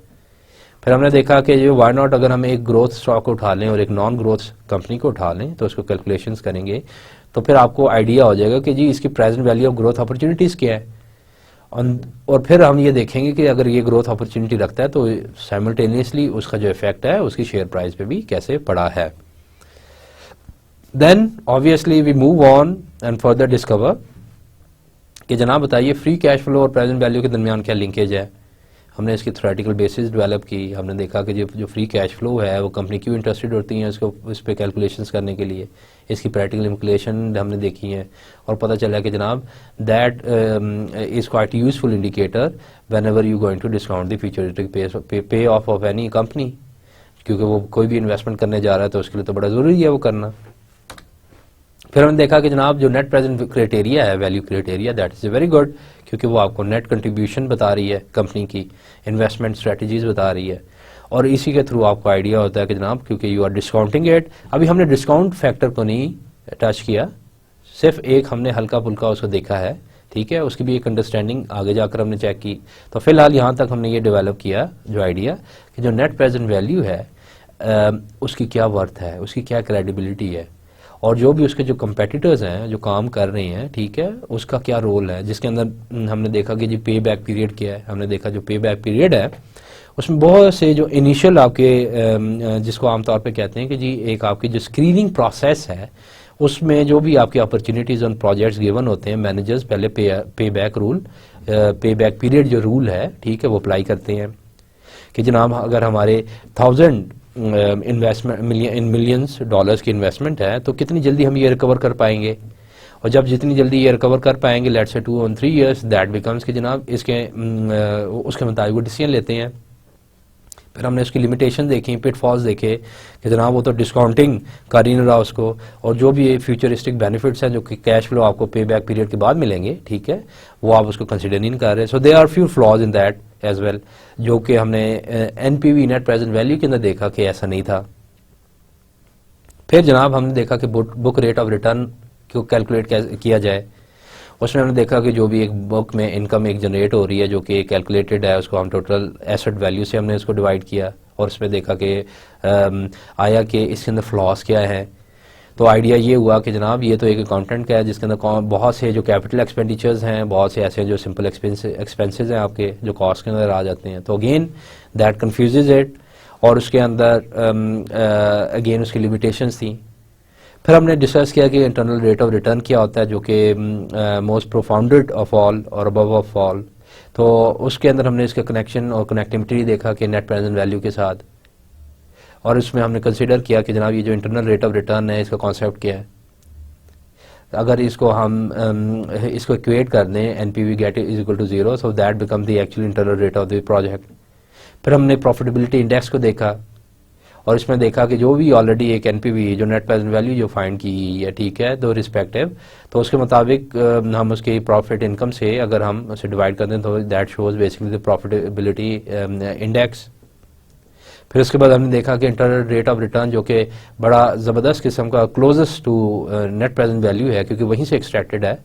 फिर हमने देखा कि जो वाई नॉट अगर हम एक ग्रोथ स्टॉक को उठा लें और एक नॉन ग्रोथ कंपनी को उठा लें, तो उसको कैलकुलेशंस करेंगे तो फिर आपको आइडिया हो जाएगा कि जी इसकी present value of growth opportunities क्या है। और फिर हम ये देखेंगे कि अगर ये ग्रोथ अपॉर्चुनिटी रखता है तो साइमल्टेनियसली उसका जो इफेक्ट है उसकी शेयर प्राइस पे भी कैसे पड़ा है। Then obviously we move on and further discover कि जनाब बताइए फ्री कैश फ्लो और प्रेजेंट वैल्यू के दरमियान क्या लिंकेज है। हमने इसकी थ्योरेटिकल बेसिस डेवलप की। हमने देखा कि जो फ्री कैश फ्लो है वो कंपनी क्यों इंटरेस्टेड होती है इसको, इस पर कैलकुलेशंस करने के लिए, इसकी प्रैक्टिकल इम्प्लीकेशन हमने देखी है और पता चला कि जनाब that is quite useful indicator whenever you going to discount the futuristic pay off of any company, क्योंकि वो कोई भी इन्वेस्टमेंट करने जा रहा है तो उसके लिए तो बड़ा ज़रूरी है वो करना। फिर हमने देखा कि जनाब जो नेट प्रेजेंट क्राइटेरिया है, value criteria, that is very good, क्योंकि वो आपको नेट कंट्रीब्यूशन बता रही है, कंपनी की इन्वेस्टमेंट स्ट्रेटजीज बता रही है, और इसी के थ्रू आपको आइडिया होता है कि जनाब क्योंकि यू आर डिस्काउंटिंग इट। अभी हमने डिस्काउंट फैक्टर को नहीं टच किया, सिर्फ एक हमने हल्का फुल्का उसको देखा है, ठीक है, उसकी भी एक अंडरस्टैंडिंग आगे जाकर हमने चेक की। तो फिलहाल यहाँ तक हमने ये डेवलप किया जो आइडिया कि जो नेट प्रेजेंट वैल्यू है उसकी क्या वर्थ है, उसकी क्या क्रेडिबिलिटी है, और जो भी उसके जो कंपेटिटर्स हैं जो काम कर रहे हैं, ठीक है, उसका क्या रोल है, जिसके अंदर हमने देखा कि जी पे बैक पीरियड क्या है। हमने देखा जो पे बैक पीरियड है उसमें बहुत से जो इनिशियल आपके जिसको आमतौर पे कहते हैं कि जी एक आपकी जो स्क्रीनिंग प्रोसेस है उसमें जो भी आपकी अपॉर्चुनिटीज़ ऑन प्रोजेक्ट्स गिवन होते हैं, मैनेजर्स पहले पे बैक रूल, पे बैक पीरियड जो रूल है, ठीक है, वो अप्लाई करते हैं कि जनाब अगर हमारे 1000 इन्वेस्टमेंट मिलियंस डॉलर्स की इन्वेस्टमेंट है तो कितनी जल्दी हम ये रिकवर कर पाएंगे, और जब जितनी जल्दी ये रिकवर कर पाएंगे, लेट्स से 2 और 3 years, दैट बिकम्स कि जनाब इसके उसके मुताबिक वो डिसीजन लेते हैं। फिर हमने उसकी लिमिटेशन देखी, पिटफॉल्स देखे कि जनाब वो तो डिस्काउंटिंग कर ही नहीं रहा उसको, और जो भी फ्यूचरिस्टिक बेनिफिट्स हैं जो कि कैश फ्लो आपको पे बैक पीरियड के बाद मिलेंगे, ठीक है, वो आप उसको कंसिडर नहीं कर रहे। So they are few flaws in that as well, जो कि हमने एनपीवी नेट प्रेजेंट वैल्यू के अंदर देखा कि ऐसा नहीं था। फिर जनाब हमने देखा कि बुक रेट ऑफ रिटर्न को कैलकुलेट किया जाए, उसमें हमने देखा कि जो भी एक बुक में इनकम एक जनरेट हो रही है जो कि कैलकुलेटेड है, उसको हम टोटल एसेट वैल्यू से हमने इसको डिवाइड किया और उसमें देखा कि आया कि इसके अंदर फ्लॉस क्या है। तो आइडिया ये हुआ कि जनाब ये तो एक अकाउंटेंट का है जिसके अंदर बहुत से जो कैपिटल एक्सपेंडिचर्स हैं, बहुत से ऐसे जो सिंपल एक्सपेंसेस हैं आपके जो कॉस्ट के अंदर आ जाते हैं। तो अगेन दैट कन्फ्यूजेज इट, और उसके अंदर अगेन उसकी लिमिटेशंस थी। फिर हमने डिस्कस किया कि इंटरनल रेट ऑफ रिटर्न क्या होता है, जो कि मोस्ट प्रोफाउंडेड ऑफ ऑल और अबव ऑफ ऑल। तो उसके अंदर हमने इसका कनेक्शन और कनेक्टिविटी देखा कि नेट प्रेजेंट वैल्यू के साथ, और इसमें हमने कंसीडर किया कि जनाब ये जो इंटरनल रेट ऑफ रिटर्न है इसका कॉन्सेप्ट क्या है। अगर इसको हम इसको इक्वेट कर दें NPV get is equal to 0, so that become the actual internal rate of the project. फिर हमने प्रॉफिटेबिलिटी इंडेक्स को देखा और इसमें देखा कि जो भी ऑलरेडी एक एनपीवी जो नेट प्रेजेंट वैल्यू जो फाइंड की है, ठीक है, दो रिस्पेक्टिव, तो उसके मुताबिक हम उसकी प्रॉफिट इनकम से अगर हम उसे डिवाइड कर दें तो that shows basically the profitability index. फिर उसके बाद हमने देखा कि इंटरनल रेट ऑफ रिटर्न जो कि बड़ा ज़बरदस्त किस्म का closest to net present value है, क्योंकि वहीं से एक्सट्रैक्टेड है।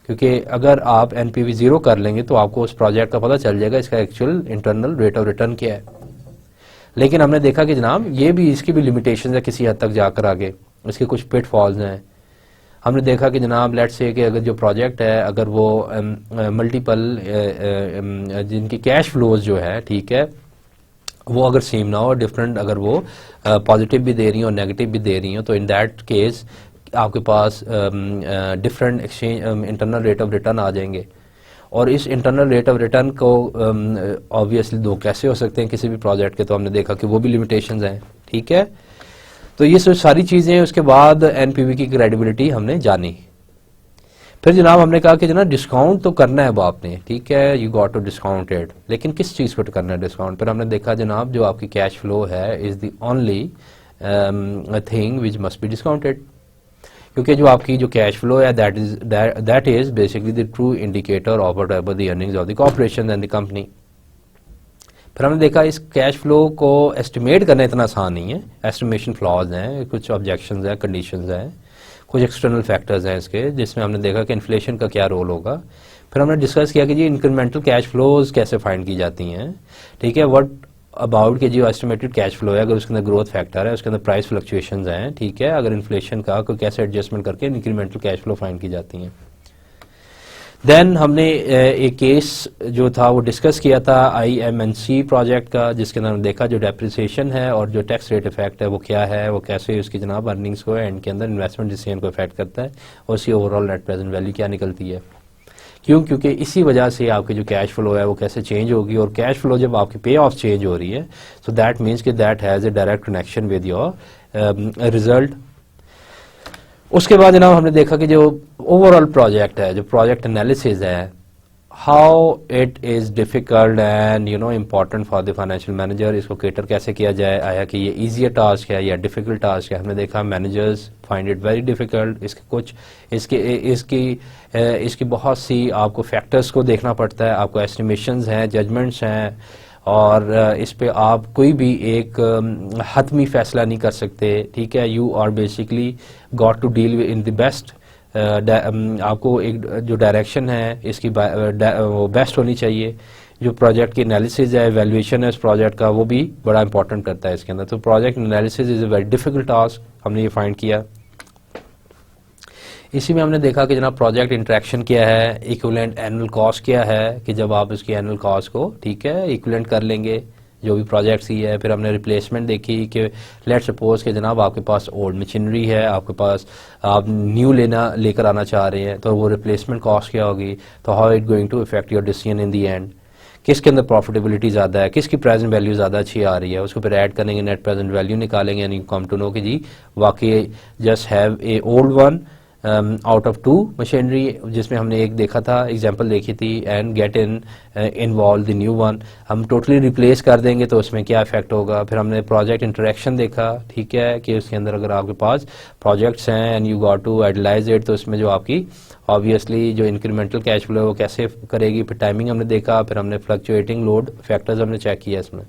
क्योंकि अगर आप एनपीवी 0 कर लेंगे तो आपको उस प्रोजेक्ट का पता चल जाएगा इसका actual internal rate of return क्या है। लेकिन हमने देखा कि जनाब ये भी इसकी भी लिमिटेशन है किसी हद तक जाकर आगे, इसके कुछ पिटफॉल्स हैं। हमने देखा कि जनाब लेट्स से कि अगर जो प्रोजेक्ट है अगर वो मल्टीपल जिनकी कैश फ्लोज जो है, ठीक है, वो अगर सेम ना हो, डिफरेंट, अगर वो पॉजिटिव भी दे रही हो और नेगेटिव भी दे रही हो, तो इन दैट केस आपके पास different exchange internal rate of return आ जाएंगे। और इस इंटरनल रेट ऑफ रिटर्न को ऑब्वियसली दो कैसे हो सकते हैं किसी भी प्रोजेक्ट के, तो हमने देखा कि वो भी लिमिटेशंस हैं, ठीक है। तो ये सारी चीज़ें, उसके बाद एनपीवी की क्रेडिबिलिटी हमने जानी। फिर जनाब हमने कहा कि जनाब डिस्काउंट तो करना है वो आपने, ठीक है, you got to discount it, लेकिन किस चीज़ को करना है डिस्काउंट। फिर हमने देखा जनाब जो आपकी कैश फ्लो है is the only thing which must be discounted, क्योंकि जो आपकी जो कैश फ्लो है that is basically the true indicator of whatever the earnings of the corporation and the company. फिर हमने देखा इस कैश फ्लो को एस्टिमेट करना इतना आसान नहीं है, एस्टिमेशन फ्लॉज हैं, कुछ ऑब्जेक्शंस हैं, कंडीशंस हैं, कुछ एक्सटर्नल फैक्टर्स हैं इसके, जिसमें हमने देखा कि इन्फ्लेशन का क्या रोल होगा। फिर हमने डिस्कस किया कि जी इंक्रीमेंटल कैश फ्लोज कैसे फाइंड की जाती हैं, ठीक है, व्हाट अबाउट के जो एस्टिमेटेड कैश फ्लो है अगर उसके अंदर ग्रोथ फैक्टर है, उसके अंदर प्राइस फ्लक्चुएशंस हैं, ठीक है, अगर इन्फ्लेशन का कोई कैसे एडजस्टमेंट करके इंक्रीमेंटल कैश फ्लो फाइंड की जाती हैं। देन हमने एक केस जो था वो डिस्कस किया था IMNC प्रोजेक्ट का, जिसके अंदर हमने देखा जो डेप्रिसिएशन है और जो टैक्स रेट इफेक्ट है वो क्या है, वो कैसे उसकी जनाब अर्निंग्स को एंड के अंदर इन्वेस्टमेंट डिसीजन को इफेक्ट करता है और उसकी ओवरऑल नेट प्रेजेंट वैल्यू क्या निकलती है। क्योंकि इसी वजह से आपकी जो कैश फ्लो है वो कैसे चेंज होगी, और कैश फ्लो जब आपकी पे ऑफ चेंज हो रही है सो दैट मीन्स कि that has a direct connection with your result. उसके बाद जनाब हमने देखा कि जो ओवरऑल प्रोजेक्ट है, जो प्रोजेक्ट एनालिसिस है, how it is difficult and important for the financial manager, इसको केटर कैसे किया जाए, आया कि ये ईजियर टास्क है या डिफ़िकल्ट टास्क है। हमने देखा managers find it very difficult, इसके कुछ इसकी बहुत सी आपको फैक्टर्स को देखना पड़ता है, आपको एस्टिमेशंस हैं, जजमेंट्स हैं, और इस पे आप कोई भी एक हतमी फैसला नहीं कर सकते, ठीक है। You are basically got to deal in the best, आपको एक जो डायरेक्शन है इसकी वो बेस्ट होनी चाहिए। जो प्रोजेक्ट की एनालिसिस है, वैल्यूएशन है इस प्रोजेक्ट का, वो भी बड़ा इंपॉर्टेंट करता है इसके अंदर। तो project analysis is a very difficult task, हमने ये फाइंड किया। इसी में हमने देखा कि जनाब प्रोजेक्ट इंटरेक्शन क्या है, इक्विवेलेंट एनुअल कॉस्ट क्या है, कि जब आप इसकी एनुअल कॉस्ट को, ठीक है, इक्विवेलेंट कर लेंगे जो भी प्रोजेक्ट्स ही है। फिर हमने रिप्लेसमेंट देखी कि लेट सपोज कि जनाब आपके पास ओल्ड मशीनरी है, आपके पास आप न्यू लेकर आना चाह रहे हैं, तो वो रिप्लेसमेंट कॉस्ट क्या होगी, तो how it going to effect your decision in the end, किसके अंदर प्रॉफिटेबिलिटी ज़्यादा है, किसकी प्रेजेंट वैल्यू ज़्यादा अच्छी आ रही है, उसको फिर ऐड करेंगे, नेट प्रेजेंट वैल्यू निकालेंगे, यानी कम टू नो कि जी वाकई just have a old one out of 2 machinery, जिसमें हमने एक देखा था, एग्जांपल देखी थी, and get involve the new one, हम टोटली रिप्लेस कर देंगे तो उसमें क्या इफेक्ट होगा। फिर हमने प्रोजेक्ट इंटरेक्शन देखा, ठीक है, कि उसके अंदर अगर आपके पास प्रोजेक्ट्स हैं and you got to idealize it, तो उसमें जो आपकी ऑब्वियसली जो इंक्रीमेंटल कैश फ्लो है वो कैसे करेगी। फिर टाइमिंग हमने देखा, फिर हमने फ्लक्चुएटिंग लोड फैक्टर्स हमने चेक किया इसमें।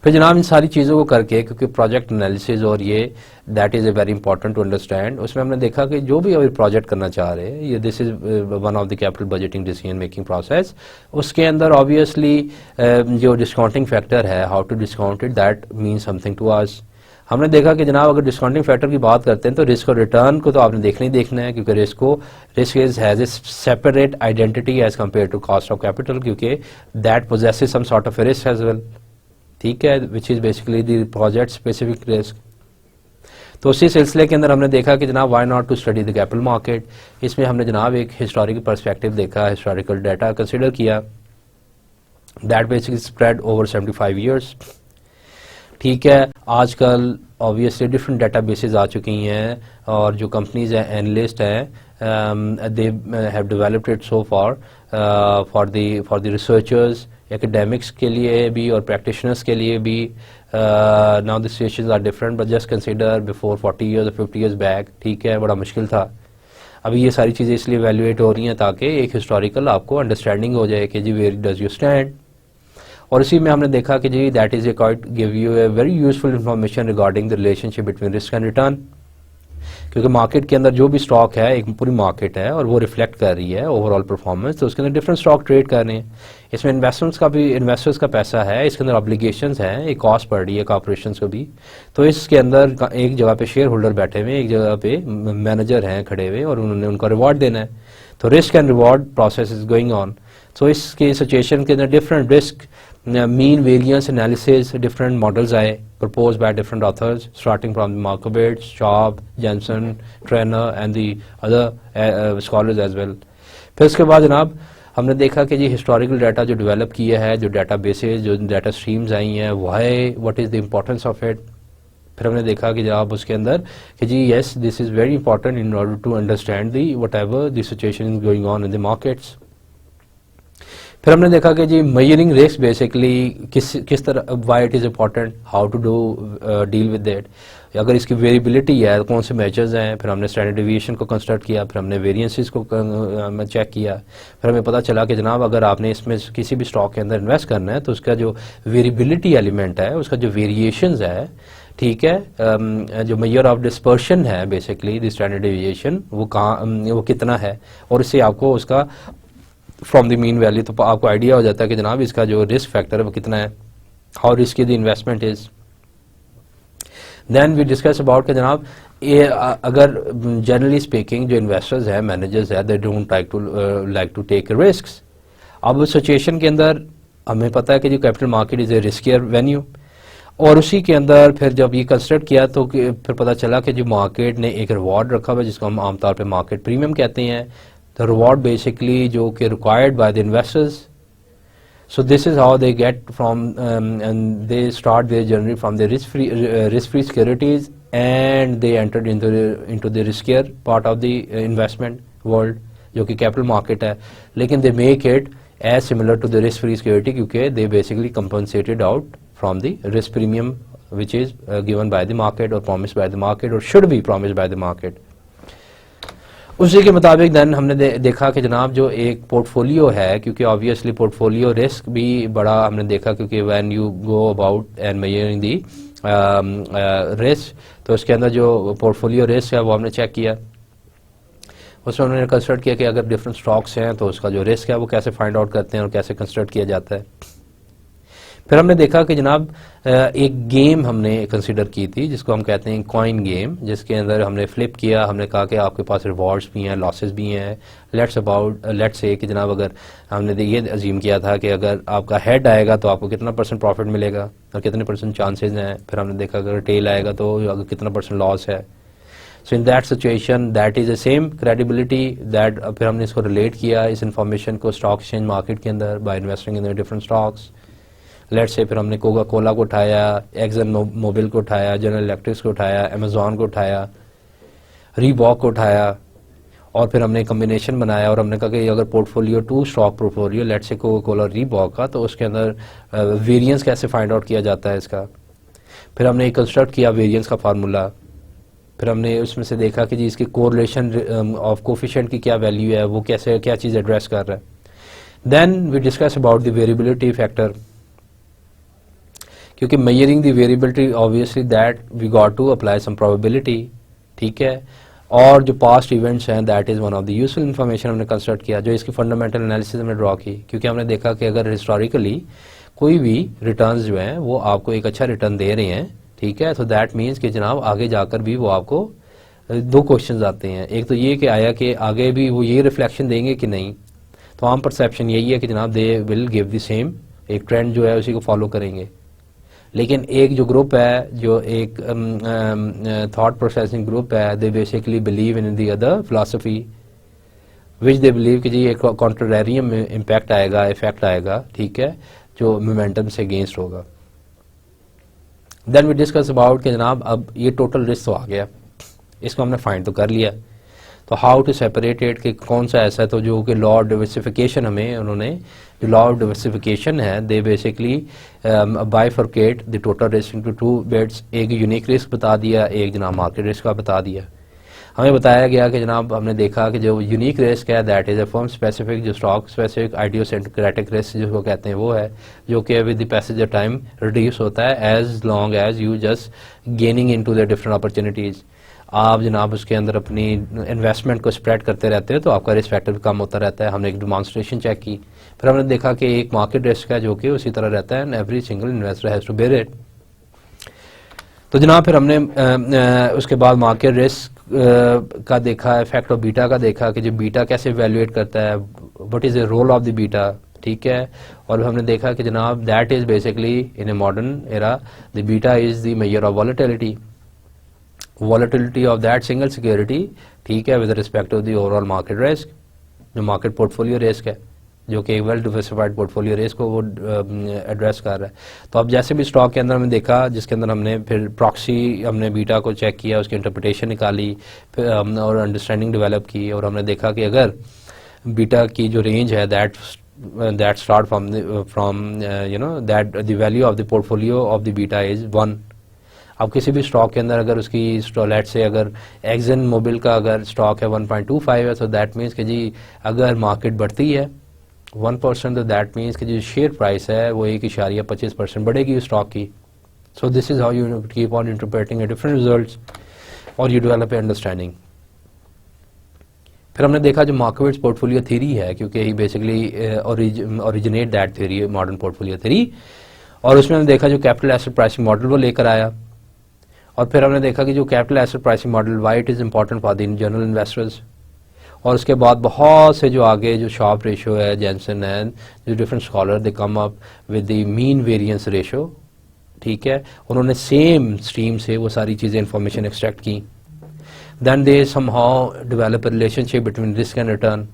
फिर जनाब इन सारी चीज़ों को करके, क्योंकि प्रोजेक्ट एनालिसिस और ये that is a very important to understand, उसमें हमने देखा कि जो भी अभी प्रोजेक्ट करना चाह रहे हैं, ये this is one of the capital budgeting decision making process, उसके अंदर ऑब्वियसली जो डिस्काउंटिंग फैक्टर है, how to discount it, that mean something to us. हमने देखा कि जनाब अगर डिस्काउंटिंग फैक्टर की बात करते हैं तो रिस्क और रिटर्न को तो आपने देखना ही देखना है, क्योंकि risk is has a separate identity as compare to cost of capital, क्योंकि that possesses some sort of risk as well, ठीक है, which is basically the project specific risk. तो उसी सिलसिले के अंदर हमने देखा कि जनाब why not to study the capital market. इसमें हमने जनाब एक हिस्टोरिकल पर्सपेक्टिव देखा, हिस्टोरिकल डाटा कंसिडर किया, that basically spread over 75 years. ठीक है, आजकल ऑब्वियसली डिफरेंट डाटा बेसिस आ चुकी हैं और जो कंपनीज हैं, एनालिस्ट हैं, they have developed it so far for the researchers, academics के लिए भी और प्रैक्टिशनर्स के लिए भी। Now the situations are different, but just consider before 40 years और 50 ईयर्स बैक, ठीक है, बड़ा मुश्किल था। अभी ये सारी चीज़ें इसलिए वैल्यूएट हो रही हैं ताकि एक हिस्टोरिकल आपको अंडरस्टैंडिंग हो जाए कि जी वेयर डज यू स्टैंड। और इसी में हमने देखा कि जी that is a quite give you a very useful information regarding the relationship between risk and return, क्योंकि मार्केट के अंदर जो भी स्टॉक है, एक पूरी मार्केट है और वो रिफ्लेक्ट कर रही है ओवरऑल परफॉर्मेंस, तो उसके अंदर डिफरेंट स्टॉक ट्रेड कर रहे हैं। इसमें इन्वेस्टर्स का पैसा है, इसके अंदर ऑब्लिगेशंस हैं, एक कॉस्ट पड़ रही है कॉर्पोरेशंस को भी। तो इसके अंदर एक जगह पे शेयर होल्डर बैठे हुए हैं, एक जगह पे मैनेजर हैं खड़े हुए और उन्होंने उनको रिवॉर्ड देना है। तो risk and reward process is going on. So इसके सिचुएशन के अंदर different risk mean variance analysis, different models आए proposed by different authors starting from Markowitz, Schaub, Jensen, Trenner and the other scholars as well। फिर उसके बाद जनाब हमने देखा कि जी हिस्टोरिकल डाटा जो डेवलप किया है, जो डाटा बेसिस, जो डाटा स्ट्रीम्स आई हैं, why, what is the importance of it. फिर हमने देखा कि जनाब उसके अंदर कि जी yes this is very important in order to understand the whatever the situation is going on in the markets. फिर हमने देखा कि जी मेजरिंग रिस्क बेसिकली किस तरह, why it is important, how to do deal with that, अगर इसकी variability है तो कौन से मेजर्स हैं। फिर हमने स्टैंडर्ड डेविएशन को कंस्ट्रक्ट किया, फिर हमने वेरिएंसेस को चेक किया। फिर हमें पता चला कि जनाब अगर आपने इसमें किसी भी स्टॉक के अंदर इन्वेस्ट करना है तो उसका जो वेरिएबिलिटी एलिमेंट है, उसका जो वेरिएशंस है, ठीक है, जो मेजर ऑफ डिस्पर्शन है बेसिकली द स्टैंडर्ड डेविएशन, वो कितना है, और इससे आपको उसका फ्रॉम द मीन वैल्यू तो आपको आइडिया हो जाता है कि जनाब इसका जो रिस्क फैक्टर है वो कितना है, how risky the investment is. Then we discuss about कि जनाब ये अगर जनरली स्पीकिंग जो इन्वेस्टर्स हैं, मैनेजर्स हैं, they don't like to take risks. अब उस सिचुएशन के अंदर हमें पता है कि जो capital market is a riskier venue, और उसी के अंदर फिर जब ये कंसिडर किया तो फिर पता चला कि जो मार्केट ने एक रिवॉर्ड रखा हुआ है जिसको हम आमतौर पर मार्केट प्रीमियम कहते हैं। The reward basically जो कि required by the investors, so this is how they get from and they start their journey from the risk-free securities and they entered into the riskier part of the investment world जो कि capital market है, लेकिन they make it as similar to the risk-free security क्योंकि they basically compensated out from the risk premium which is given by the market or promised by the market or should be promised by the market। उसी के मुताबिक then हमने देखा कि जनाब जो एक पोर्टफोलियो है, क्योंकि ऑब्वियसली पोर्टफोलियो रिस्क भी बड़ा हमने देखा, क्योंकि when you go about and measuring the risk, तो उसके अंदर जो पोर्टफोलियो रिस्क है वो हमने चेक किया। उसमें हमने कंसिडर किया कि अगर डिफरेंट स्टॉक्स हैं तो उसका जो रिस्क है वो कैसे फाइंड आउट करते हैं और कैसे कंसिडर किया जाता है। फिर हमने देखा कि जनाब एक गेम हमने कंसिडर की थी जिसको हम कहते हैं कॉइन गेम, जिसके अंदर हमने फ्लिप किया, हमने कहा कि आपके पास रिवॉर्ड्स भी हैं, लॉसेस भी हैं। लेट्स से कि जनाब अगर हमने ये अजीम किया था कि अगर आपका हेड आएगा तो आपको कितना % प्रॉफिट मिलेगा और कितने % चांसेस हैं। फिर हमने देखा अगर टेल आएगा तो अगर कितना % लॉस है। So in that situation that is the same credibility that. फिर हमने इसको रिलेट किया इस इन्फॉर्मेशन को स्टॉक एक्सचेंज मार्केट के अंदर bye investing in different stocks. Let's say फिर हमने कोका कोला को उठाया, एक्सन मोबिल को उठाया, जनरल इलेक्ट्रिक्स को उठाया, अमेजॉन को उठाया, रीबॉक को उठाया, और फिर हमने कम्बिनेशन बनाया और हमने कहा कि अगर portfolio 2 stock portfolio let's say Coca Cola Reebok का, तो उसके अंदर वेरिएंस कैसे फाइंड आउट किया जाता है इसका। फिर हमने कंस्ट्रक्ट किया वेरिएंस का फार्मूला। फिर हमने उसमें से देखा कि जी इसकी कोरिलेशन ऑफ कोफिशिएंट की क्या वैल्यू है, वो कैसे क्या चीज़ एड्रेस कर रहा है। Then we discuss about the variability factor, क्योंकि measuring the variability obviously that we got to apply some probability, ठीक है। और जो पास्ट इवेंट्स हैं that is one of the useful information हमने कंस्ट्रक्ट किया, जो इसकी फंडामेंटल एनालिसिस हमने ड्रॉ की, क्योंकि हमने देखा कि अगर हिस्टोरिकली कोई भी रिटर्न्स जो हैं वो आपको एक अच्छा रिटर्न दे रहे हैं, ठीक है, तो दैट मीन्स कि जनाब आगे जाकर भी वो आपको दो क्वेश्चंस आते हैं। एक तो ये कि आया कि आगे भी वो ये रिफ्लेक्शन देंगे कि नहीं, तो आम परसेप्शन यही है कि जनाब they will give the same, एक ट्रेंड जो है उसी को फॉलो करेंगे। लेकिन एक जो ग्रुप है, जो एक थॉट प्रोसेसिंग ग्रुप है, they basically believe in the other philosophy which they believe कि जी एक कॉन्ट्रेरियम इम्पैक्ट आएगा, इफेक्ट आएगा, ठीक है, जो मोमेंटम से अगेंस्ट होगा। देन वी डिस्कस अबाउट कि जनाब अब ये टोटल रिस्क तो आ गया, इसको हमने फाइंड तो कर लिया, तो हाउ टू सेपरेट इट, कि कौन सा ऐसा तो जो कि लॉ ऑफ डिवर्सिफिकेशन, हमें उन्होंने जो लॉ ऑफ डिवर्सिफिकेशन है they basically bifurcate the total risk into two bits, एक यूनिक रिस्क बता दिया, एक जनाब मार्केट रिस्क का बता दिया। हमें बताया गया कि जनाब हमने देखा कि जो यूनिक रिस्क है that is a firm specific, जो स्टॉक स्पेसिफिक आइडियोसेंक्रेटिक रिस्क जिसको कहते हैं वो है, जो कि with the passage of time reduce होता है as long as you just gaining into the different opportunities. आप जनाब उसके अंदर अपनी इन्वेस्टमेंट को स्प्रेड करते रहते हो तो आपका रिस्क फैक्टर भी कम होता रहता है। हमने एक डिमॉन्स्ट्रेशन चेक की, फिर हमने देखा कि एक मार्केट रिस्क है जो कि उसी तरह रहता है and every single investor has to bear it. तो जनाब फिर हमने उसके बाद मार्केट रिस्क का देखा, इफेक्ट ऑफ बीटा का देखा कि जो बीटा कैसे इवेल्युएट करता है, what is the role of the beta, ठीक है। और हमने देखा कि जनाब that is basically in a modern era the beta is the measure of volatility of that single security, ठीक है, with respect to the overall market risk, जो मार्केट पोर्टफोलियो रिस्क है, जो कि एक वेल डिवर्सिफाइड पोर्टफोलियो रिस्क को वो address कर रहा है। तो अब जैसे भी स्टॉक के अंदर हमने देखा, जिसके अंदर हमने फिर प्रॉक्सी हमने बीटा को चेक किया, उसकी इंटरप्रिटेशन निकाली, फिर और अंडरस्टैंडिंग डेवलप की, और हमने देखा कि अगर बीटा की जो रेंज है that start from you know that the value of the portfolio of the beta is 1। अब किसी भी स्टॉक के अंदर अगर उसकी लेट से अगर एक्सन मोबिल का अगर स्टॉक है 1.25 है, तो दैट मीन्स कि जी अगर मार्केट बढ़ती है 1%, तो दैट मीन्स कि जो शेयर प्राइस है वो 1.25% बढ़ेगी उस स्टॉक की। So this is how you keep on interpreting different results और यू डेवलप ए अंडरस्टैंडिंग। फिर हमने देखा जो मार्केट्स पोर्टफोलियो थ्योरी है, क्योंकि he basically originate that theory, modern portfolio theory, और उसमें हमने देखा जो कैपिटल एसेट प्राइसिंग मॉडल वो लेकर आया। और फिर हमने देखा कि जो capital asset pricing model Y it is important for the general investors. और उसके बाद बहुत से जो आगे जो शार्प रेशो है, जेंसन है, जो different scholar they come up with the mean variance ratio, ठीक है, उन्होंने सेम स्ट्रीम से वो सारी चीज़ें इंफॉर्मेशन एक्सट्रैक्ट की। Then they somehow develop relationship between risk and return,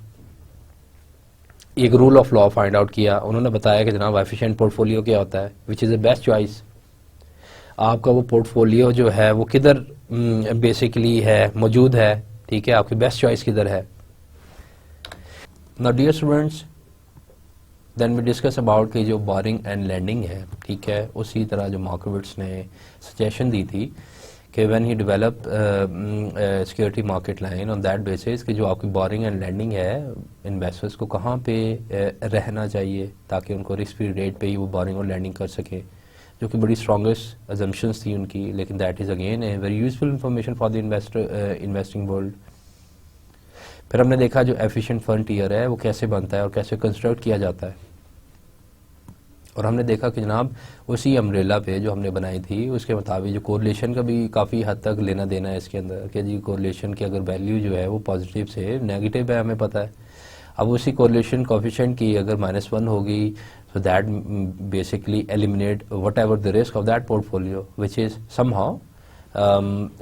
एक rule of law find out किया। उन्होंने बताया कि जनाब एफिशिएंट पोर्टफोलियो क्या होता है, विच इज़ द बेस्ट चॉइस, आपका वो पोर्टफोलियो जो है वो किधर बेसिकली है मौजूद है, ठीक है, आपकी बेस्ट चॉइस किधर है। Now dear students, then we discuss about कि जो बोरिंग एंड लैंडिंग है, ठीक है, उसी तरह जो मार्केट्स ने सजेशन दी थी कि when he develop security market line on that basis कि जो आपकी बोरिंग एंड लैंडिंग है, इन्वेस्टर्स को कहाँ पे रहना चाहिए ताकि उनको रिस्क फ्री रेट पे ही वो बोरिंग और लैंडिंग कर सके, जो कि बड़ी स्ट्रॉन्गेस्ट अजम्पशंस थी उनकी। लेकिन that is again A very useful information for the investing world. फिर हमने देखा जो एफिशिएंट फ्रंटियर है वो कैसे बनता है और कैसे कंस्ट्रक्ट किया जाता है, और हमने देखा कि जनाब उसी अम्ब्रेला पे जो हमने बनाई थी उसके मुताबिक जो कोरिलेशन का भी काफ़ी हद तक लेना देना है इसके अंदर, कि जी कोरिलेशन की अगर वैल्यू जो है वो पॉजिटिव से नेगेटिव है, हमें पता है। अब उसी कोरिलेशन कोफिशिएंट की अगर -1 होगी, so that basically eliminate whatever the risk of that portfolio, which is somehow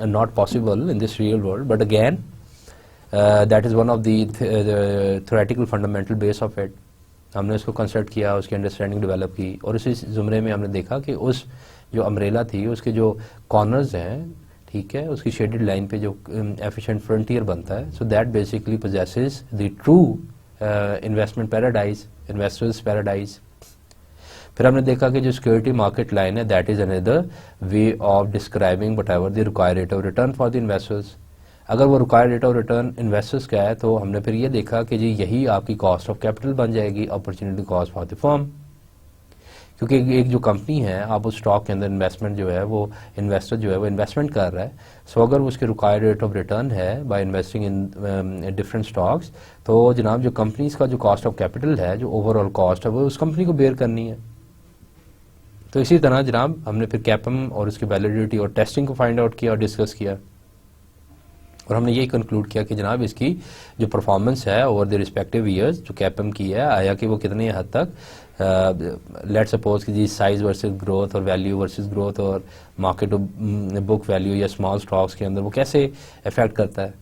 not possible in this real world, but again that is one of the theoretical fundamental base of it। हमने उसको construct किया, उसकी understanding develop की, और उसी जुमरे में हमने देखा कि उस जो अम्ब्रेला थी उसके जो कॉर्नर्स हैं, ठीक है, उसकी शेडेड लाइन पे जो एफिशिएंट फ्रंटियर बनता है, सो that basically possesses the true investment paradise, investors paradise. फिर हमने देखा कि जो सिक्योरिटी मार्केट लाइन है that is another way of describing whatever the required rate of return for the investors. अगर वो required rate of return investors का है तो हमने फिर ये देखा कि जी यही आपकी कॉस्ट ऑफ कैपिटल बन जाएगी, opportunity cost for the firm. क्योंकि एक जो कंपनी है, आप उस स्टॉक के अंदर इन्वेस्टमेंट जो है वो इन्वेस्टर जो है वो इन्वेस्टमेंट कर रहा है। सो अगर उसके रिक्वायर्ड रेट ऑफ रिटर्न है bye investing in different stocks, तो जनाब जो कंपनीज का जो कॉस्ट ऑफ कैपिटल है, जो ओवरऑल कॉस्ट है, वो उस कंपनी को बेयर करनी है। तो इसी तरह जनाब हमने फिर कैपम और उसकी वैलिडिटी और टेस्टिंग को फाइंड आउट किया और डिस्कस किया, और हमने ये कंक्लूड किया कि जनाब इसकी जो परफॉर्मेंस है ओवर द रिस्पेक्टिव ईयर्स जो कैपम की है, आया कि वो कितने हद तक लेट्स सपोज कि जी साइज वर्सेस ग्रोथ और वैल्यू वर्सेस ग्रोथ और मार्केट बुक वैल्यू या स्मॉल स्टॉक्स के अंदर वो कैसे इफेक्ट करता है।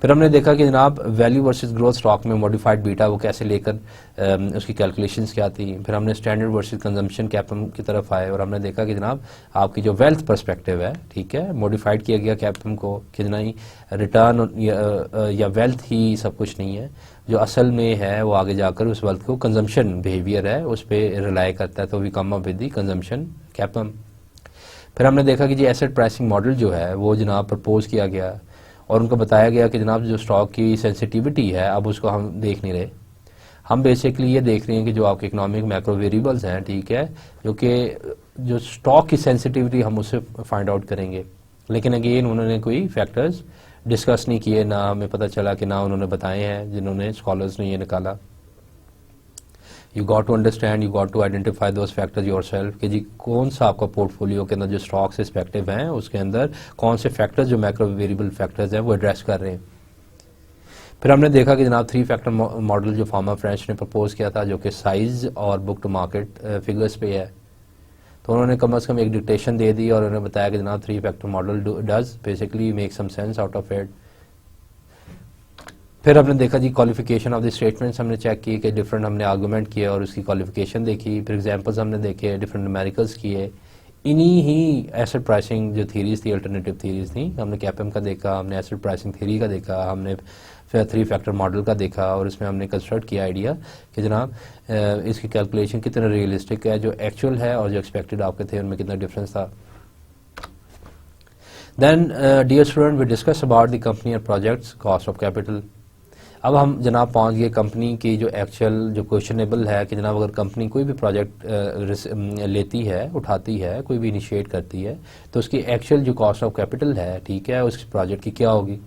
फिर हमने देखा कि जनाब वैल्यू वर्सेस ग्रोथ स्टॉक में मॉडिफाइड बीटा वो कैसे लेकर उसकी कैलकुलेशंस क्या थी। फिर हमने स्टैंडर्ड वर्सेस कंजम्पशन कैपम की तरफ आए और हमने देखा कि जनाब आपकी जो वेल्थ पर्सपेक्टिव है, ठीक है, मॉडिफाइड किया गया कैपम को, कितना ही रिटर्न या वेल्थ ही सब कुछ नहीं है, जो असल में है वो आगे जाकर उस वेल्थ को कंजम्पशन बिहेवियर है उस पर रिलाई करता है, तो we come up with the consumption CAPM. फिर हमने देखा कि जी एसेट प्राइसिंग मॉडल जो है वो जनाब प्रपोज किया गया और उनको बताया गया कि जनाब जो स्टॉक की सेंसिटिविटी है अब उसको हम देख नहीं रहे, हम बेसिकली ये देख रहे हैं कि जो आपके इकोनॉमिक मैक्रो वेरिएबल्स हैं, ठीक है, जो कि जो स्टॉक की सेंसिटिविटी हम उससे फाइंड आउट करेंगे। लेकिन अगेन उन्होंने कोई फैक्टर्स डिस्कस नहीं किए, ना हमें पता चला कि ना उन्होंने बताए हैं जिन्होंने स्कॉलर्स ने ये निकाला। You got to understand, you got to identify those factors yourself कि जी कौन सा आपका पोर्टफोलियो के अंदर जो स्टॉक्स रिस्पेक्टिव हैं उसके अंदर कौन से फैक्टर्स जो मैक्रो वेरिएबल फैक्टर्स हैं वो एड्रेस कर रहे हैं। फिर हमने देखा कि जनाब 3 फैक्टर मॉडल जो फार्मा फ्रेंच ने प्रपोज किया था, जो कि साइज और बुक टू मार्केट फिगर्स पे है, तो उन्होंने कम से कम एक डिक्टेशन दे दी और उन्होंने बताया कि जनाब 3 factor model does basically make some sense out of it. फिर हमने देखा जी क्वालिफिकेशन ऑफ द स्टेटमेंट्स हमने चेक किए कि डिफरेंट हमने आर्गूमेंट किए और उसकी क्वालिफिकेशन देखी। फिर एग्जांपल्स हमने देखे, डिफरेंट न्यूमेरिकल्स किए। इन्हीं ही एसेट प्राइसिंग जो थीरीज थी, अल्टरनेटिव थीरीज थी, हमने कैपम का देखा, हमने एसेट प्राइसिंग थीरी का देखा, हमने फिर 3 फैक्टर मॉडल का देखा और इसमें हमने कंस्ट्रक्ट किया आइडिया कि जनाब इसकी कैलकुलेशन कितना रियलिस्टिक है, जो एक्चुअल है और जो एक्सपेक्टेड आपके थे उनमें कितना डिफरेंस था। Then dear student, we discuss about the company और प्रोजेक्ट्स कॉस्ट ऑफ कैपिटल। अब हम जनाब पहुंच गए कंपनी की जो एक्चुअल जो क्वेश्चनेबल है कि जनाब अगर कंपनी कोई भी प्रोजेक्ट लेती है, उठाती है, कोई भी इनिशिएट करती है, तो उसकी एक्चुअल जो कॉस्ट ऑफ कैपिटल है, ठीक है, उस प्रोजेक्ट की क्या होगी।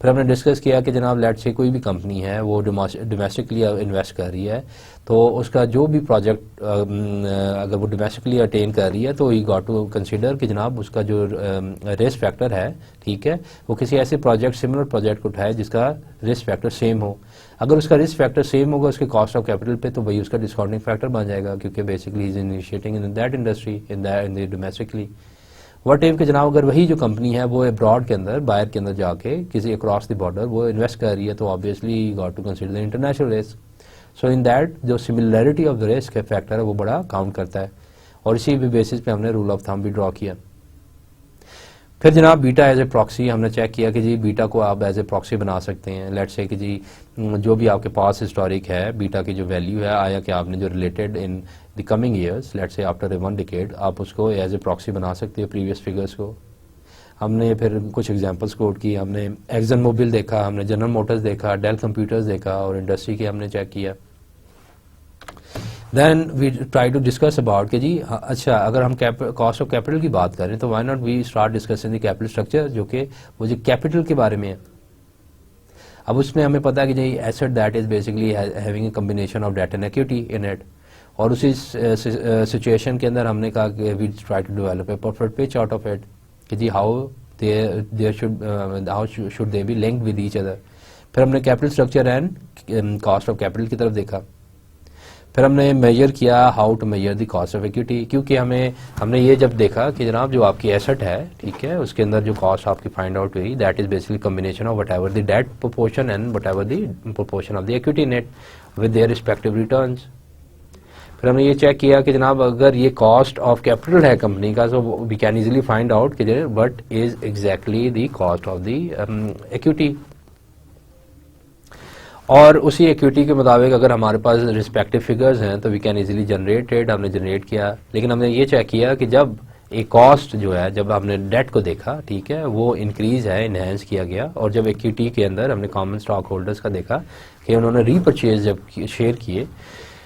फिर हमने डिस्कस किया कि जनाब लेट से कोई भी कंपनी है वो डोमेस्टिकली इन्वेस्ट कर रही है, तो उसका जो भी प्रोजेक्ट अगर वो डोमेस्टिकली अटेन कर रही है तो ही गॉट टू कंसीडर कि जनाब उसका जो रिस्क फैक्टर है, ठीक है, वो किसी ऐसे प्रोजेक्ट सिमिलर प्रोजेक्ट को उठाए जिसका रिस्क फैक्टर सेम हो। अगर उसका रिस्क फैक्टर सेम होगा उसके कॉस्ट ऑफ कैपिटल पे, तो वही उसका डिस्काउंटिंग फैक्टर बन जाएगा, क्योंकि basically is initiating in that industry in the domestically. What if कि जनाब अगर वही जो कंपनी है वो अब्रॉड के अंदर, बाहर के अंदर जाके किसी अक्रॉस द बॉर्डर वो इन्वेस्ट कर रही है, तो obviously got to consider the international risk. So in that जो similarity of the risk factor है वो बड़ा काउंट करता है, और इसी भी बेसिस पे हमने रूल ऑफ थंब भी ड्रॉ किया। फिर जनाब बीटा एज ए प्रॉक्सी हमने चेक किया कि जी बीटा को आप एज ए प्रॉक्सी बना सकते हैं। लेट्स से कि जी जो भी आपके पास हिस्टोरिक है बीटा की जो वैल्यू है, आया कि आपने जो related in the coming years, let's say after 1 decade, आप उसको एज ए प्रॉक्सी बना सकते हो प्रीवियस फिगर्स को। हमने फिर कुछ एग्जांपल्स कोट की, हमने एक्सन मोबिल देखा, हमने जनरल मोटर्स देखा, डेल कंप्यूटर्स देखा और इंडस्ट्री के हमने चेक किया। Then we try to discuss about कि जी अच्छा अगर हम कॉस्ट ऑफ कैपिटल की बात करें तो why not we start discussing the capital structure, जो कि वो जो कैपिटल के बारे में है। अब उसमें हमें पता है कि जी asset that is basically having a combination of debt and equity in it, और उसी सिचुएशन के अंदर हमने कहा कि we try to develop a perfect pitch out of it कि जी how should they be linked with each other. फिर हमने capital structure and cost of capital की तरफ देखा। फिर हमने मेजर किया how to measure the cost of equity, क्योंकि हमने ये जब देखा कि जनाब जो आपकी एसेट है, ठीक है, उसके अंदर जो कॉस्ट आपकी फाइंड आउट हुई that is basically combination of whatever the debt proportion and whatever the proportion of the equity net with their respective returns. फिर हमने ये चेक किया कि जनाब अगर ये कॉस्ट ऑफ कैपिटल है कंपनी का, तो we can easily find out कि what is exactly the cost of the equity, और उसी इक्विटी के मुताबिक अगर हमारे पास रिस्पेक्टिव फिगर्स हैं तो we can easily generate it. हमने जनरेट किया, लेकिन हमने ये चेक किया कि जब एक कॉस्ट जो है, जब हमने डेट को देखा, ठीक है, वो इंक्रीज है, इनहेंस किया गया, और जब इक्विटी के अंदर हमने कॉमन स्टॉक होल्डर्स का देखा कि उन्होंने रीपरचेज जब शेयर किए,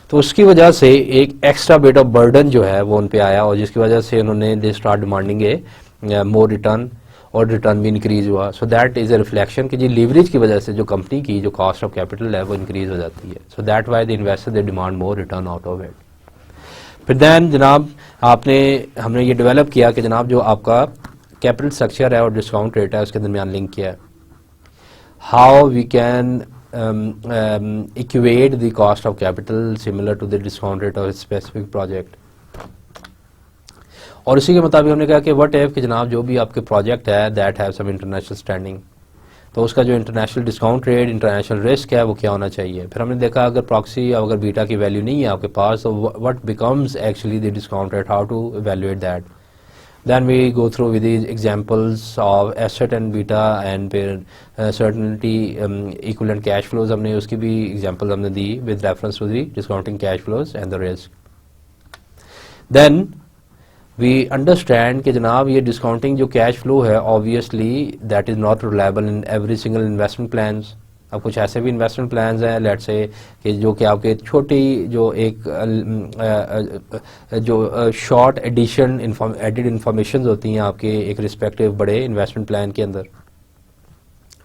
तो उसकी वजह से एक एक्स्ट्रा बिट ऑफ बर्डन जो है वो उन पे आया, और जिसकी वजह से उन्होंने they start demanding A more return, और रिटर्न भी इंक्रीज हुआ। So that is a reflection कि जी लीवरेज की वजह से जो कंपनी की जो कॉस्ट ऑफ कैपिटल है वो इंक्रीज हो जाती है। So that why the investor they demand more return out of it. फिर दैन जनाब हमने ये डेवलप किया कि जनाब जो आपका कैपिटल स्ट्रक्चर है और डिस्काउंट रेट है उसके दरमियान लिंक किया है। How we can equate the cost of capital similar to the discount rate of a specific project। और इसी के मुताबिक हमने कहा कि व्हाट इफ कि जनाब जो भी आपके प्रोजेक्ट है that have some international standing, तो उसका जो international discount rate, international risk है वो क्या होना चाहिए। फिर हमने देखा अगर प्रॉक्सी, अगर बीटा की वैल्यू नहीं है आपके पास, तो what becomes actually the discount rate, how to evaluate that. Then we go through with these examples of asset and beta and फिर certainty equivalent cash flows हमने उसकी भी example हमने दी with reference to the discounting cash flows and the risk। Then we understand कि जनाब ये discounting जो cash flow है obviously that is not reliable in every single investment plans। अब कुछ ऐसे भी इन्वेस्टमेंट प्लान्स हैं लेट्स से कि जो कि आपके छोटी जो एक जो शॉर्ट एडिशन एडिड इंफॉर्मेशन होती हैं आपके एक रिस्पेक्टिव बड़े इन्वेस्टमेंट प्लान के अंदर।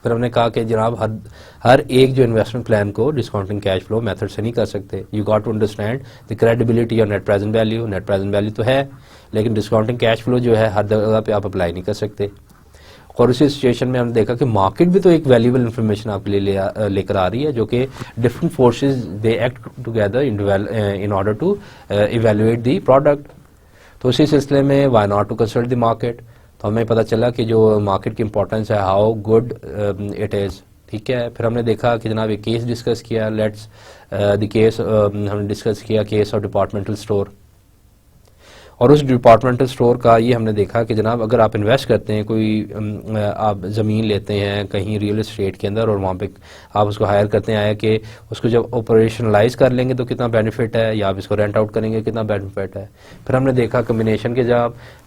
फिर हमने कहा कि जनाब हर एक जो इन्वेस्टमेंट प्लान को डिस्काउंटिंग कैश फ्लो मेथड से नहीं कर सकते। You got to understand the credibility और net present value. Net present value तो है लेकिन डिस्काउंटिंग कैश फ्लो जो है हर जगह पे आप अप्लाई नहीं कर सकते। और उसी सिचुएशन में हमने देखा कि मार्केट भी तो एक वैल्यूएबल इन्फॉर्मेशन आपके लिए लेकर आ रही है, जो कि different forces they act together in order to evaluate the product. तो उसी सिलसिले में why not to consult the market. तो हमें पता चला कि जो मार्केट की इंपॉर्टेंस है हाउ गुड इट इज़। ठीक है, फिर हमने देखा कि जनाब एक केस डिस्कस किया। लेट्स द केस हमने डिस्कस किया केस ऑफ डिपार्टमेंटल स्टोर। और उस डिपार्टमेंटल स्टोर का ये हमने देखा कि जनाब अगर आप इन्वेस्ट करते हैं, कोई आप ज़मीन लेते हैं कहीं रियल एस्टेट के अंदर और वहाँ पे आप उसको हायर करते हैं कि उसको जब ऑपरेशनलाइज कर लेंगे तो कितना बेनिफिट है, या आप इसको रेंट आउट करेंगे कितना बेनिफिट है। फिर हमने देखा कम्बिनेशन के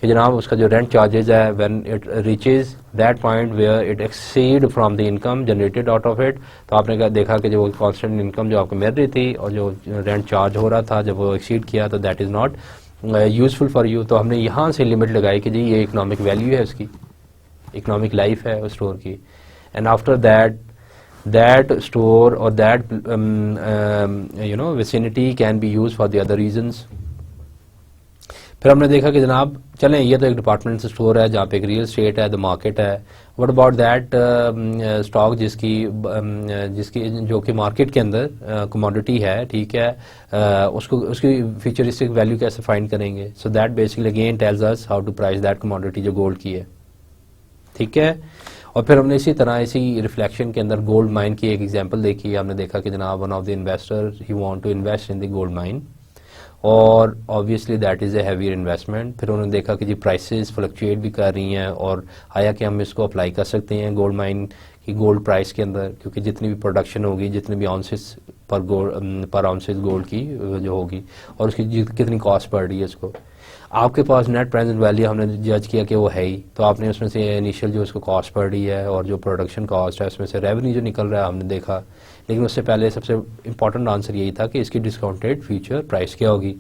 जनाब उसका जो रेंट चार्जेज है when it reaches that point where it exceed from the income generated out of it. तो आपने देखा कि जो कॉन्स्टेंट इनकम जो आपको मिल रही थी और जो रेंट चार्ज हो रहा था जब वो एक्सीड किया तो that is not useful for you. तो हमने यहाँ से लिमिट लगाई कि जी ये इकोनॉमिक वैल्यू है, उसकी इकोनॉमिक लाइफ है उस स्टोर की। एंड आफ्टर दैट स्टोर और that vicinity can be use for the other reasons. फिर हमने देखा कि जनाब चलें ये तो एक डिपार्टमेंट स्टोर है जहाँ पे एक रियल एस्टेट है, द मार्केट है। व्हाट अबाउट दैट स्टॉक जिसकी जो कि मार्केट के अंदर कमोडिटी है, ठीक है, उसकी फ्यूचरिस्टिक वैल्यू कैसे फाइंड करेंगे। So that basically again tells us how to price that commodity जो गोल्ड की है। ठीक है, और फिर हमने इसी तरह इसी रिफ्लेक्शन के अंदर गोल्ड माइन की एक एग्जांपल देखी। हमने देखा कि जनाब one of the investor he want to invest in the gold mine और obviously that is a heavier investment. फिर उन्होंने देखा कि जी प्राइसेस फ्लक्चुएट भी कर रही हैं और आया कि हम इसको अप्लाई कर सकते हैं गोल्ड माइन की गोल्ड प्राइस के अंदर, क्योंकि जितनी भी प्रोडक्शन होगी, जितनी भी आउंसेस पर आउंसेस गोल्ड की जो होगी और उसकी कितनी कॉस्ट पड़ रही है इसको। आपके पास नेट प्रेजेंट वैल्यू हमने जज किया कि वो है ही, तो आपने उसमें से इनिशियल जो उसको कॉस्ट पड़ रही है और जो प्रोडक्शन कॉस्ट है उसमें से रेवेन्यू जो निकल रहा है हमने देखा। लेकिन उससे पहले सबसे इंपॉर्टेंट आंसर यही था कि इसकी डिस्काउंटेड फ्यूचर प्राइस क्या होगी।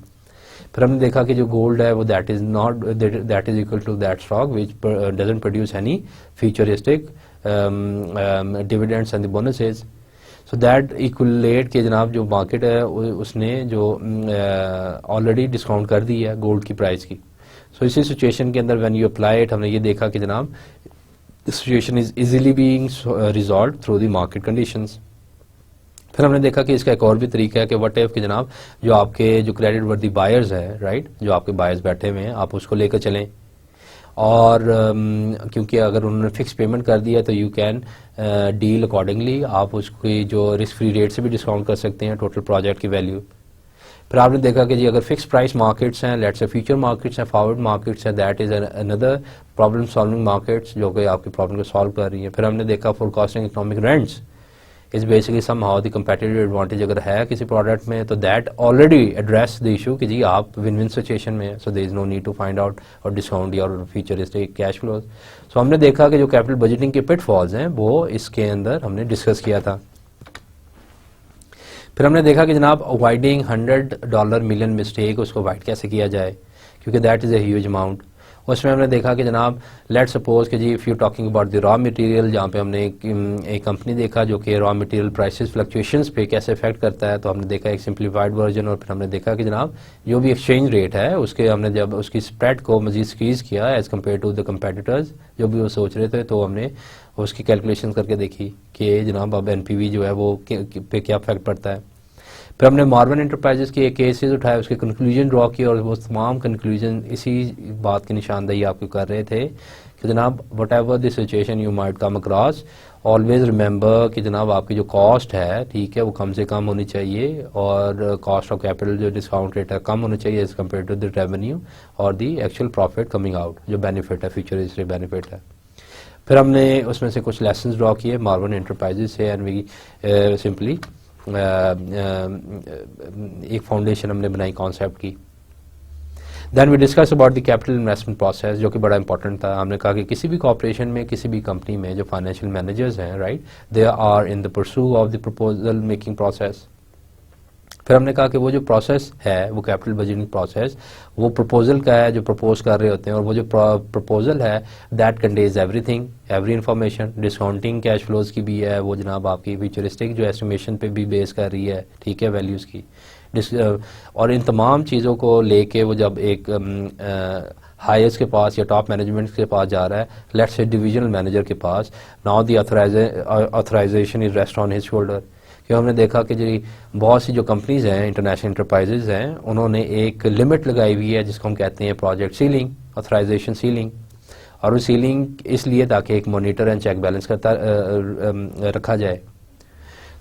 फिर हमने देखा कि जो गोल्ड है वो that is equal to that stock which doesn't produce any futuristic dividends and the bonuses. So that equate के जनाब जो मार्केट है उसने जो ऑलरेडी डिस्काउंट कर दी है गोल्ड की प्राइस की। सो इसी सिचुएशन के अंदर व्हेन यू अप्लाई इट हमने ये देखा कि जनाब situation is easily being resolve through the market conditions. फिर हमने देखा कि इसका एक और भी तरीका है कि व्हाट इफ कि जनाब जो आपके जो क्रेडिट वर्दी बायर्स हैं, राइट, जो आपके बायर्स बैठे हुए हैं आप उसको लेकर चलें और क्योंकि अगर उन्होंने फिक्स पेमेंट कर दिया तो यू कैन डील अकॉर्डिंगली। आप उसकी जो रिस्क फ्री रेट से भी डिस्काउंट कर सकते हैं टोटल प्रोजेक्ट की वैल्यू। फिर आपने देखा कि जी अगर फिक्स प्राइस मार्केट्स हैं, लेट्स से फ्यूचर मार्केट्स हैं, फॉरवर्ड मार्केट्स हैं, that is another problem solving markets जो कि आपकी प्रॉब्लम को सॉल्व कर रही है। फिर हमने देखा forecasting economic rents is basically somehow the competitive advantage अगर है किसी प्रोडक्ट में तो that already address the issue कि जी आप विन विन सिचुएशन में है। So there is no need to find out और discount your futuristic cash flows. So हमने देखा कि जो कैपिटल बजटिंग के पिटफॉल्स हैं वो इसके अंदर हमने डिस्कस किया था। फिर हमने देखा कि जनाब अवॉइडिंग $100 मिलियन मिस्टेक, उसको अवॉइड कैसे किया जाए, क्योंकि that is a huge amount. उसमें हमने देखा कि जनाब लेट सपोज कि जी if you talking about the raw material, जहाँ पे हमने एक कंपनी देखा जो कि रॉ मटेरियल प्राइसेस फ्लक्चुएशंस पे कैसे इफेक्ट करता है, तो हमने देखा एक सिंप्लीफाइड वर्जन। और फिर हमने देखा कि जनाब जो भी एक्सचेंज रेट है उसके हमने जब उसकी स्प्रेड को मजीद स्क्वीज़ किया as compare to the competitors जो भी वो सोच रहे थे, तो हमने उसकी कैलकुलेशन करके देखी कि जनाब अब NPV जो है वो पे क्या इफेक्ट पड़ता है। फिर हमने मार्वन एंटरप्राइजेस की एक केसेस उठाए, उसके कंक्लूजन ड्रॉ किए, और वो तमाम कंक्लूजन इसी बात की निशानदेही आपको कर रहे थे कि जनाब what ever the situation you might come across, always remember कि जनाब आपकी जो कॉस्ट है, ठीक है, वो कम से कम होनी चाहिए, और कॉस्ट ऑफ कैपिटल जो डिस्काउंट रेट है कम होना चाहिए as compare to the revenue और the actual profit coming out, जो बेनिफिट है, फ्यूचरिस्टिक बेनिफिट है। फिर हमने उसमें से कुछ लेसन्स ड्रॉ किए मार्वन एंटरप्राइजेस से, एंड वी सिंपली एक फाउंडेशन हमने बनाई कॉन्सेप्ट की। Then we discuss about the capital investment process, जो कि बड़ा इंपॉर्टेंट था। हमने कहा कि किसी भी कॉर्पोरेशन में, किसी भी कंपनी में जो फाइनेंशियल मैनेजर्स हैं, right, they are in the pursue of the proposal making process. फिर हमने कहा कि वो जो प्रोसेस है, वो कैपिटल बजटिंग प्रोसेस, वो प्रपोजल का है जो प्रपोज कर रहे होते हैं, और वो जो प्रपोजल है that contains everything, every information, discounting cash flows की भी है, वो जनाब आपकी फ्यूचरिस्टिक जो एस्टिमेशन पे भी बेस कर रही है, ठीक है, वैल्यूज़ की। और इन तमाम चीज़ों को लेके वो जब एक हायर्स के पास या टॉप मैनेजमेंट के पास जा रहा है, लेट्स से डिविजनल मैनेजर के पास, now the authorization is rest on his shoulder. क्यों हमने देखा कि जी बहुत सी जो कंपनीज हैं, इंटरनेशनल इंटरप्राइजेज हैं, उन्होंने एक लिमिट लगाई हुई है जिसको हम कहते हैं प्रोजेक्ट सीलिंग, ऑथराइजेशन सीलिंग। और वो सीलिंग इसलिए ताकि एक मॉनिटर एंड चेक बैलेंस करता रखा जाए।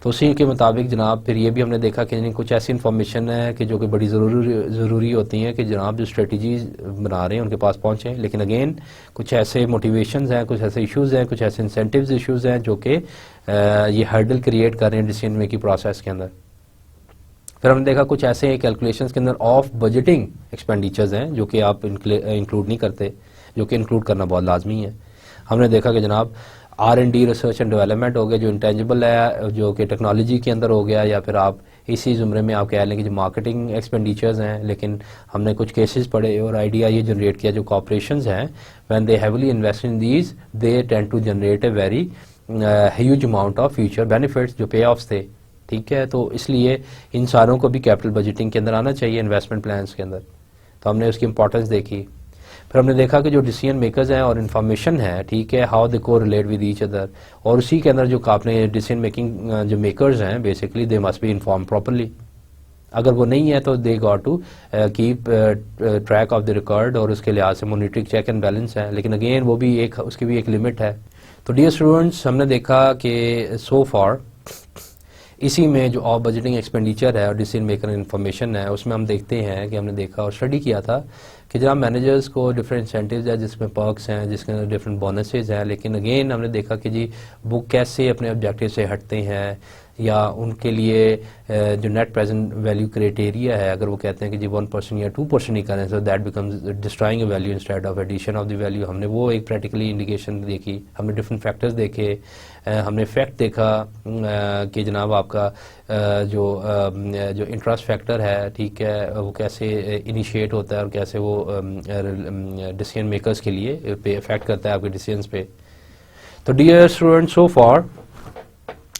तो उसी के मुताबिक जनाब फिर ये भी हमने देखा कि कुछ ऐसी इन्फॉर्मेशन है कि जो कि बड़ी ज़रूरी होती हैं कि जनाब जो स्ट्रेटजीज बना रहे हैं उनके पास पहुँचें। लेकिन अगेन कुछ ऐसे मोटिवेशंस हैं, कुछ ऐसे इश्यूज़ हैं, कुछ ऐसे इंसेंटिव्स इश्यूज़ हैं जो कि ये हर्डल क्रिएट कर रहे हैं डिसीजन मेकिंग प्रोसेस के अंदर। फिर हमने देखा कुछ ऐसे कैलकुलेशंस के अंदर ऑफ बजटिंग एक्सपेंडिचर्स हैं जो कि आप इंक्लूड नहीं करते, जो कि इंक्लूड करना बहुत लाजमी है। हमने देखा कि जनाब R&D रिसर्च एंड डेवलपमेंट हो गया जो इंटेंजिबल है, जो कि टेक्नोलॉजी के अंदर हो गया, या फिर आप इसी ज़ुमरे में आप कह लें कि जो मार्केटिंग एक्सपेंडिचर्स हैं। लेकिन हमने कुछ केसेस पढ़े और आइडिया ये जनरेट किया, जो कॉर्पोरेशंस हैं when they heavily invest in these they tend to generate a very huge amount of future benefits, जो पे ऑफ्स थे, ठीक है। तो इसलिए इन सारों को भी कैपिटल बजटिंग के अंदर आना चाहिए, इन्वेस्टमेंट प्लान्स के अंदर। तो हमने उसकी इंपॉर्टेंस देखी। फिर हमने देखा कि जो डिसीजन मेकर्स हैं और इन्फॉर्मेशन है, ठीक है, हाउ दे को रिलेट विद ईच अदर, और उसी के अंदर जो आपने डिसीजन मेकिंग जो मेकर्स हैं basically they must be inform properly. अगर वो नहीं है तो they got to keep track of the record, और उसके लिहाज से मॉनिटरिंग चेक एंड बैलेंस है। लेकिन अगेन वो भी एक, उसकी भी एक लिमिट है। तो डियर स्टूडेंट्स, हमने देखा कि सो फार इसी में जो ऑफ बजटिंग एक्सपेंडिचर है और डिसीजन मेकर इन्फॉर्मेशन है, उसमें हम देखते हैं कि हमने देखा और स्टडी किया था कि जनाब मैनेजर्स को डिफरेंट इंसेंटिव्स है, जिसमें पर्क्स हैं, जिसके अंदर डिफरेंट बोनसेज हैं। लेकिन अगेन हमने देखा कि जी वो कैसे अपने ऑब्जेक्टिव से हटते हैं, या उनके लिए जो नेट प्रेजेंट वैल्यू क्राइटेरिया है, अगर वो कहते हैं कि जी 1% या 2% ही करें, so that becomes destroying a value instead of addition of the value. हमने वो एक प्रैक्टिकली इंडिकेशन देखी, हमने डिफरेंट फैक्टर्स देखे, हमने फैक्ट देखा कि जनाब आपका जो इंटरेस्ट फैक्टर है, ठीक है, वो कैसे इनिशिएट होता है और कैसे वो डिसीजन मेकर्स के लिए पे इफेक्ट करता है आपके डिसीजंस पे। तो dear students, so for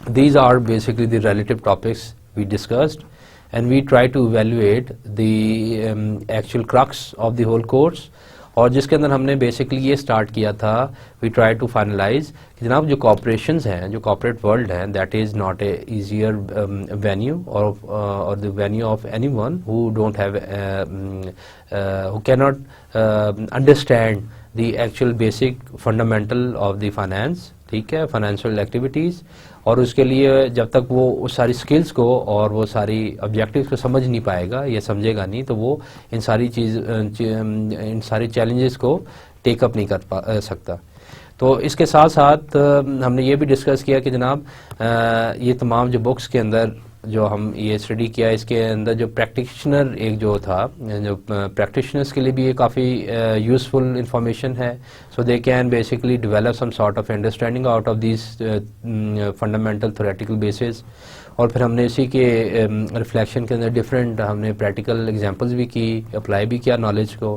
these are basically the relative topics we discussed, and we try to evaluate the actual crux of the whole course। और जिसके अंदर हमने बेसिकली ये स्टार्ट किया था, वी ट्राई टू फाइनलाइज कि जनाब जो कॉर्पोरेशंस हैं, जो कॉर्पोरेट वर्ल्ड हैं, that is not a easier venue और the venue of anyone who don't have who cannot understand the actual basic fundamental of the finance, ठीक है, financial activities. और उसके लिए जब तक वो उस सारी स्किल्स को और वो सारी ऑब्जेक्टिव्स को समझ नहीं पाएगा या समझेगा नहीं, तो वो इन सारी चैलेंजेस को टेकअप नहीं कर सकता। तो इसके साथ साथ हमने ये भी डिस्कस किया कि जनाब ये तमाम जो बुक्स के अंदर जो हम ये स्टडी किया इसके अंदर जो प्रैक्टिशनर एक जो था, जो प्रैक्टिशनर्स के लिए भी ये काफ़ी यूज़फुल इंफॉर्मेशन है, so they can basically develop some sort of understanding out of this fundamental theoretical basis. और फिर हमने इसी के रिफ्लेक्शन के अंदर डिफरेंट हमने प्रैक्टिकल एग्जांपल्स भी की, अप्लाई भी किया नॉलेज को,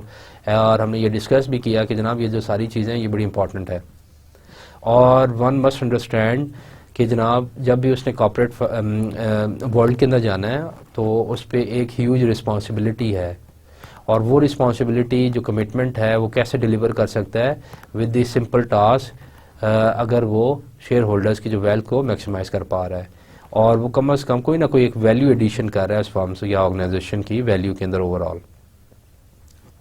और हमने ये डिस्कस भी किया कि जनाब ये जो सारी चीज़ें ये बड़ी इंपॉर्टेंट है। और वन मस्ट अंडरस्टैंड कि जनाब जब भी उसने कॉर्पोरेट वर्ल्ड के अंदर जाना है तो उस पर एक ह्यूज रिस्पॉन्सिबिलिटी है, और वो रिस्पॉन्सिबिलिटी जो कमिटमेंट है वो कैसे डिलीवर कर सकता है विद दिस सिंपल टास्क, अगर वो शेयर होल्डर्स की जो वेल्थ को मैक्सिमाइज कर पा रहा है, और वो कम अज़ कम कोई ना कोई एक वैल्यू एडिशन कर रहा है उस फर्म से या ऑर्गेनाइजेशन की वैल्यू के अंदर ओवरऑल।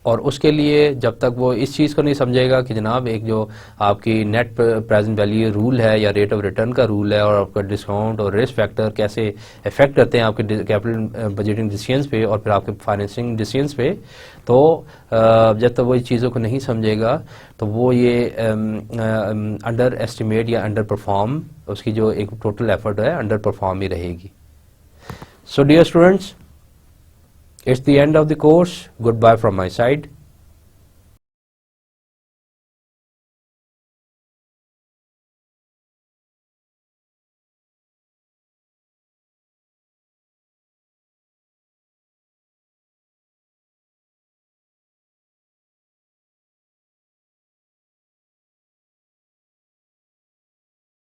और उसके लिए जब तक वो इस चीज़ को नहीं समझेगा कि जनाब एक जो आपकी नेट प्रेजेंट वैल्यू रूल है या रेट ऑफ रिटर्न का रूल है, और आपका डिस्काउंट और रिस्क फैक्टर कैसे इफेक्ट करते हैं आपके कैपिटल बजटिंग डिसीजंस पे और फिर आपके फाइनेंसिंग डिसीजंस पे, तो जब तक वो इस चीज़ों को नहीं समझेगा तो वो ये अंडर एस्टिमेट या अंडर परफॉर्म, उसकी जो एक टोटल एफर्ट है अंडर परफॉर्म ही रहेगी। So dear students, it's the end of the course. Goodbye from my side.